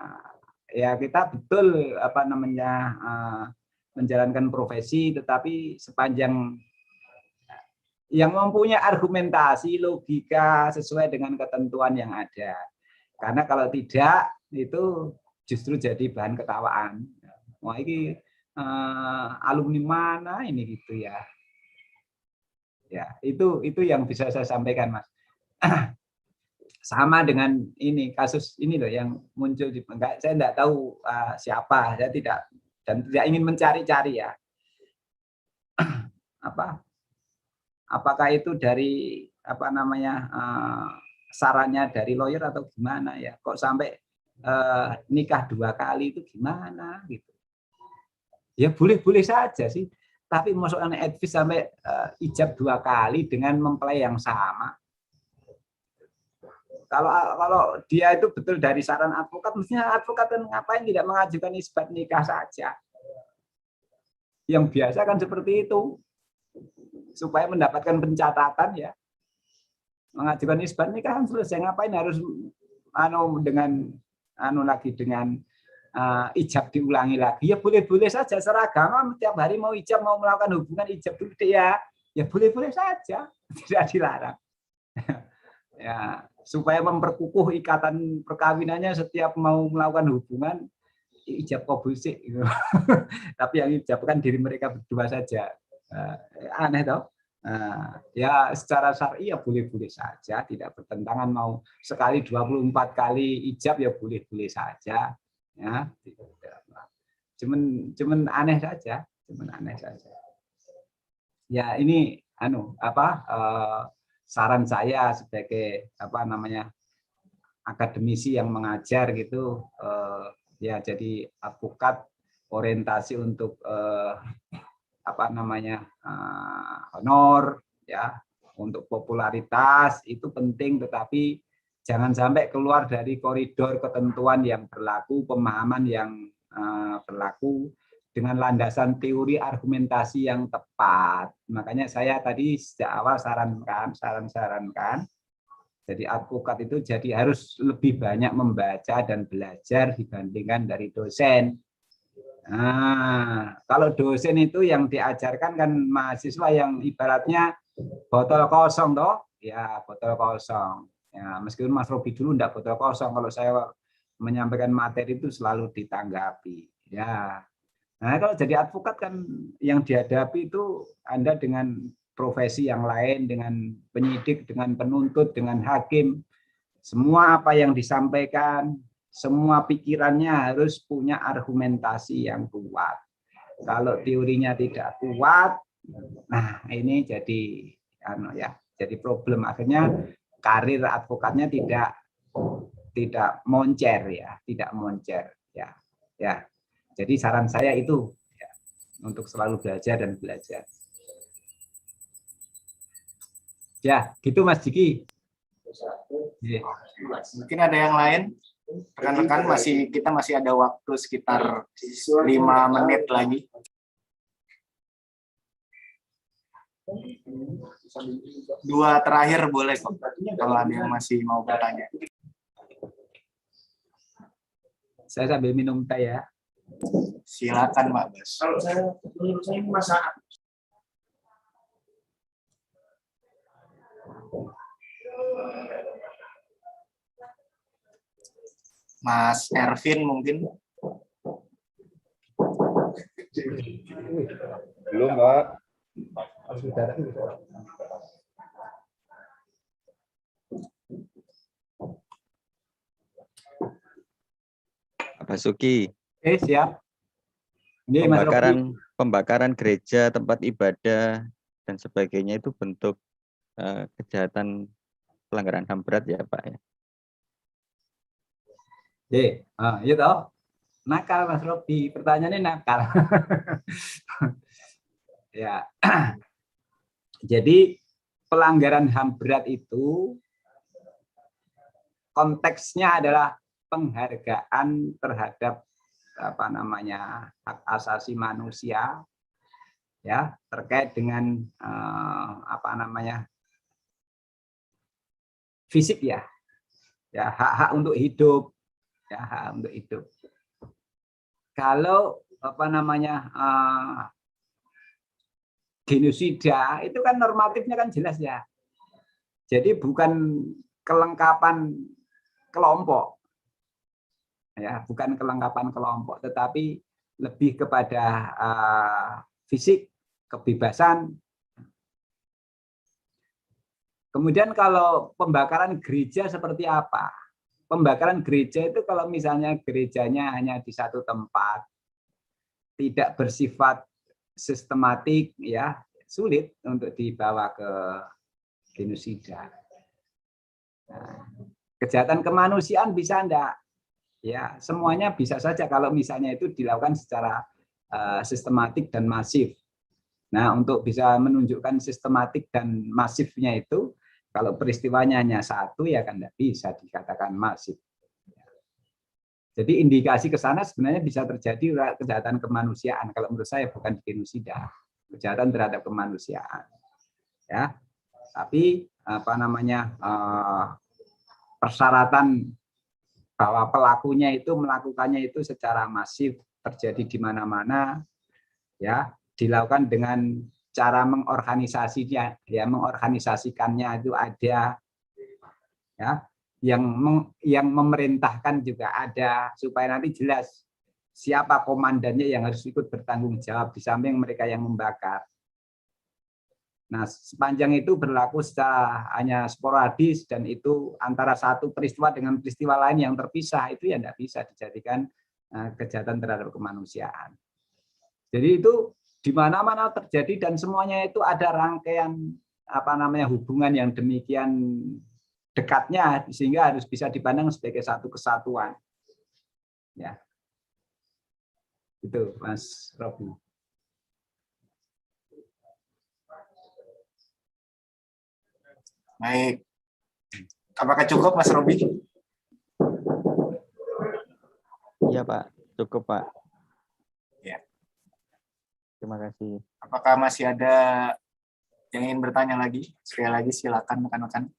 ya kita betul menjalankan profesi, tetapi sepanjang yang mempunyai argumentasi, logika sesuai dengan ketentuan yang ada. Karena kalau tidak, itu justru jadi bahan ketawaan. Wah, ini alumni mana ini gitu ya. Ya, itu yang bisa saya sampaikan, Mas. Sama dengan ini, kasus ini loh yang muncul di saya tidak tahu siapa, saya tidak ingin mencari-cari ya. Apakah itu dari sarannya dari lawyer atau gimana ya? Kok sampai nikah 2 kali itu gimana gitu? Ya boleh-boleh saja sih, tapi masukkan advis sampai ijab 2 kali dengan mempelai yang sama. Kalau dia itu betul dari saran advokat, mestinya advokat ngapain tidak mengajukan isbat nikah saja? Yang biasa kan seperti itu, supaya mendapatkan pencatatan ya. Mengajukan isbat nikah kan selesai, ngapain harus dengan ijab diulangi lagi? Ya boleh-boleh saja, seragam tiap hari mau ijab, mau melakukan hubungan ijab dulu ya boleh-boleh saja, tidak dilarang. Ya, supaya memperkukuh ikatan perkawinannya, setiap mau melakukan hubungan ijab qabul sih gitu. Tapi yang ijabkan diri mereka berdua saja. Aneh toh? Ya secara syar'i ya boleh-boleh saja, tidak bertentangan. Mau sekali 24 kali ijab ya boleh-boleh saja. Ya, cuman aneh saja, Ya ini saran saya sebagai akademisi yang mengajar gitu, ya jadi advokat orientasi untuk honor ya, untuk popularitas itu penting, tetapi jangan sampai keluar dari koridor ketentuan yang berlaku, pemahaman yang berlaku dengan landasan teori argumentasi yang tepat. Makanya saya tadi sejak awal sarankan, jadi advokat itu harus lebih banyak membaca dan belajar dibandingkan dari dosen. Nah, kalau dosen itu yang diajarkan kan mahasiswa yang ibaratnya botol kosong toh, ya botol kosong. Ya, meskipun Mas Robi dulu enggak botol kosong, kalau saya menyampaikan materi itu selalu ditanggapi. Ya. Nah, kalau jadi advokat kan yang dihadapi itu Anda dengan profesi yang lain, dengan penyidik, dengan penuntut, dengan hakim. Semua apa yang disampaikan Semua pikirannya harus punya argumentasi yang kuat. Kalau teorinya tidak kuat, nah ini jadi problem. Akhirnya karir advokatnya tidak moncer ya, tidak moncer ya. Ya. Jadi saran saya itu ya, untuk selalu belajar dan belajar. Ya, gitu Mas Diki. Mungkin ada yang lain? Rekan-rekan, kita masih ada waktu sekitar 5 menit lagi. Dua terakhir boleh kok, kalau ada yang masih mau bertanya. Saya sambil minum teh ya. Silakan Pak Bas. Kalau menurut saya masakan. Mas Ervin mungkin. Belum, Pak. Pak Basuki, Siap. Ini Mas Robi. pembakaran gereja, tempat ibadah dan sebagainya itu bentuk kejahatan pelanggaran HAM berat ya Pak ya. Iya toh. Nakal Mas Robi, pertanyaannya nakal. Ya. Jadi pelanggaran HAM berat itu konteksnya adalah penghargaan terhadap hak asasi manusia ya, terkait dengan fisik ya. Ya, hak-hak untuk hidup. Ya, hak untuk hidup. Kalau genosida itu kan normatifnya kan jelas ya. Jadi bukan kelengkapan kelompok. Ya, bukan kelengkapan kelompok, tetapi lebih kepada fisik, kebebasan. Kemudian kalau pembakaran gereja seperti apa? Pembakaran gereja itu kalau misalnya gerejanya hanya di satu tempat, tidak bersifat sistematik, ya sulit untuk dibawa ke genosida. Nah, kejahatan kemanusiaan bisa enggak? Ya, semuanya bisa saja kalau misalnya itu dilakukan secara sistematik dan masif. Nah, untuk bisa menunjukkan sistematik dan masifnya itu, kalau peristiwanya hanya satu, ya kan tidak bisa dikatakan masif. Jadi indikasi ke sana sebenarnya bisa terjadi kejahatan kemanusiaan. Kalau menurut saya bukan genosida, kejahatan terhadap kemanusiaan. Ya, tapi persyaratan bahwa pelakunya itu melakukannya itu secara masif, terjadi di mana-mana, ya dilakukan dengan cara mengorganisasinya, ya mengorganisasikannya itu ada, ya yang memerintahkan juga ada, supaya nanti jelas siapa komandannya yang harus ikut bertanggung jawab di samping mereka yang membakar. Nah, sepanjang itu berlaku secara hanya sporadis dan itu antara satu peristiwa dengan peristiwa lain yang terpisah, itu ya tidak bisa dijadikan kejahatan terhadap kemanusiaan. Jadi itu di mana-mana terjadi dan semuanya itu ada rangkaian hubungan yang demikian dekatnya sehingga harus bisa dipandang sebagai satu kesatuan. Ya. Itu Mas Robi. Baik. Apakah cukup Mas Robi? Iya Pak, cukup Pak. Ya. Terima kasih. Apakah masih ada yang ingin bertanya lagi? Sekali lagi silakan rekan-rekan.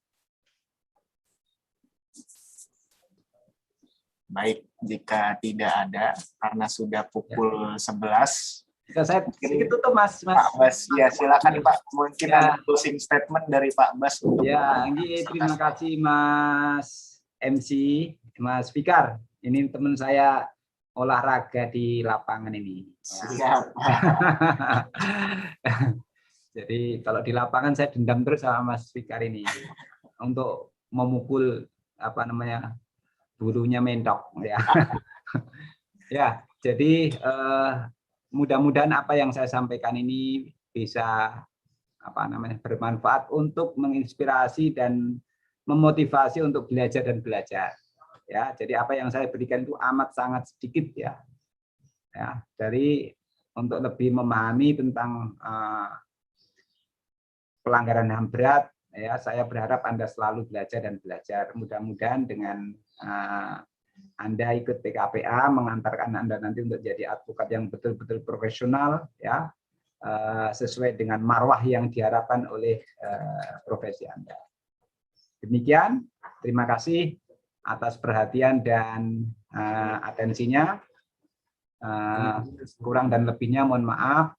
Baik, jika tidak ada, karena sudah pukul 11. Saya sedikit tutup Mas. Pak Bas, ya silakan Pak. Mungkin ada closing statement dari Pak Bas. Ya, terima kasih Mas MC, Mas Fikar. Ini teman saya olahraga di lapangan ini. Siap. Jadi kalau di lapangan saya dendam terus sama Mas Fikar ini untuk memukul burunya mentok ya. Ya, jadi mudah-mudahan apa yang saya sampaikan ini bisa bermanfaat untuk menginspirasi dan memotivasi untuk belajar dan belajar. Ya, jadi apa yang saya berikan itu amat sangat sedikit ya. Ya, dari untuk lebih memahami tentang pelanggaran HAM berat, ya saya berharap Anda selalu belajar dan belajar. Mudah-mudahan dengan Anda ikut PKPA mengantarkan Anda nanti untuk jadi advokat yang betul-betul profesional, ya sesuai dengan marwah yang diharapkan oleh profesi Anda. Demikian, terima kasih atas perhatian dan atensinya. Kurang dan lebihnya mohon maaf.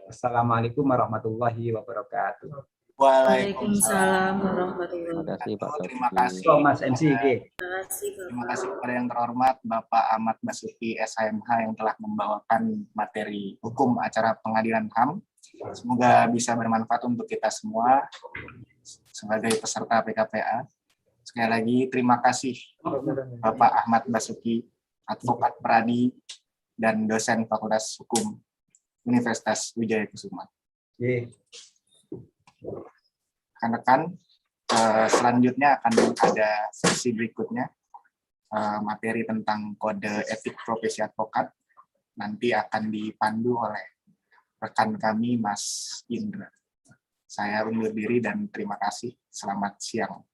Assalamualaikum warahmatullahi wabarakatuh. Waalaikumsalam warahmatullahi Terima kasih Pak wabarakatuh. Terima kasih. Oh, Mas MC. Terima kasih kepada yang terhormat Bapak Ahmad Basuki SHMH yang telah membawakan materi hukum acara pengadilan HAM. Semoga bisa bermanfaat untuk kita semua sebagai peserta PKPA. Sekali lagi terima kasih Bapak Ahmad Basuki, advokat Pradi dan dosen Fakultas Hukum Universitas Wijaya Kusuma. Rekan-rekan, selanjutnya akan ada sesi berikutnya, materi tentang kode etik profesi advokat, nanti akan dipandu oleh rekan kami Mas Indra. Saya undur diri dan terima kasih. Selamat siang.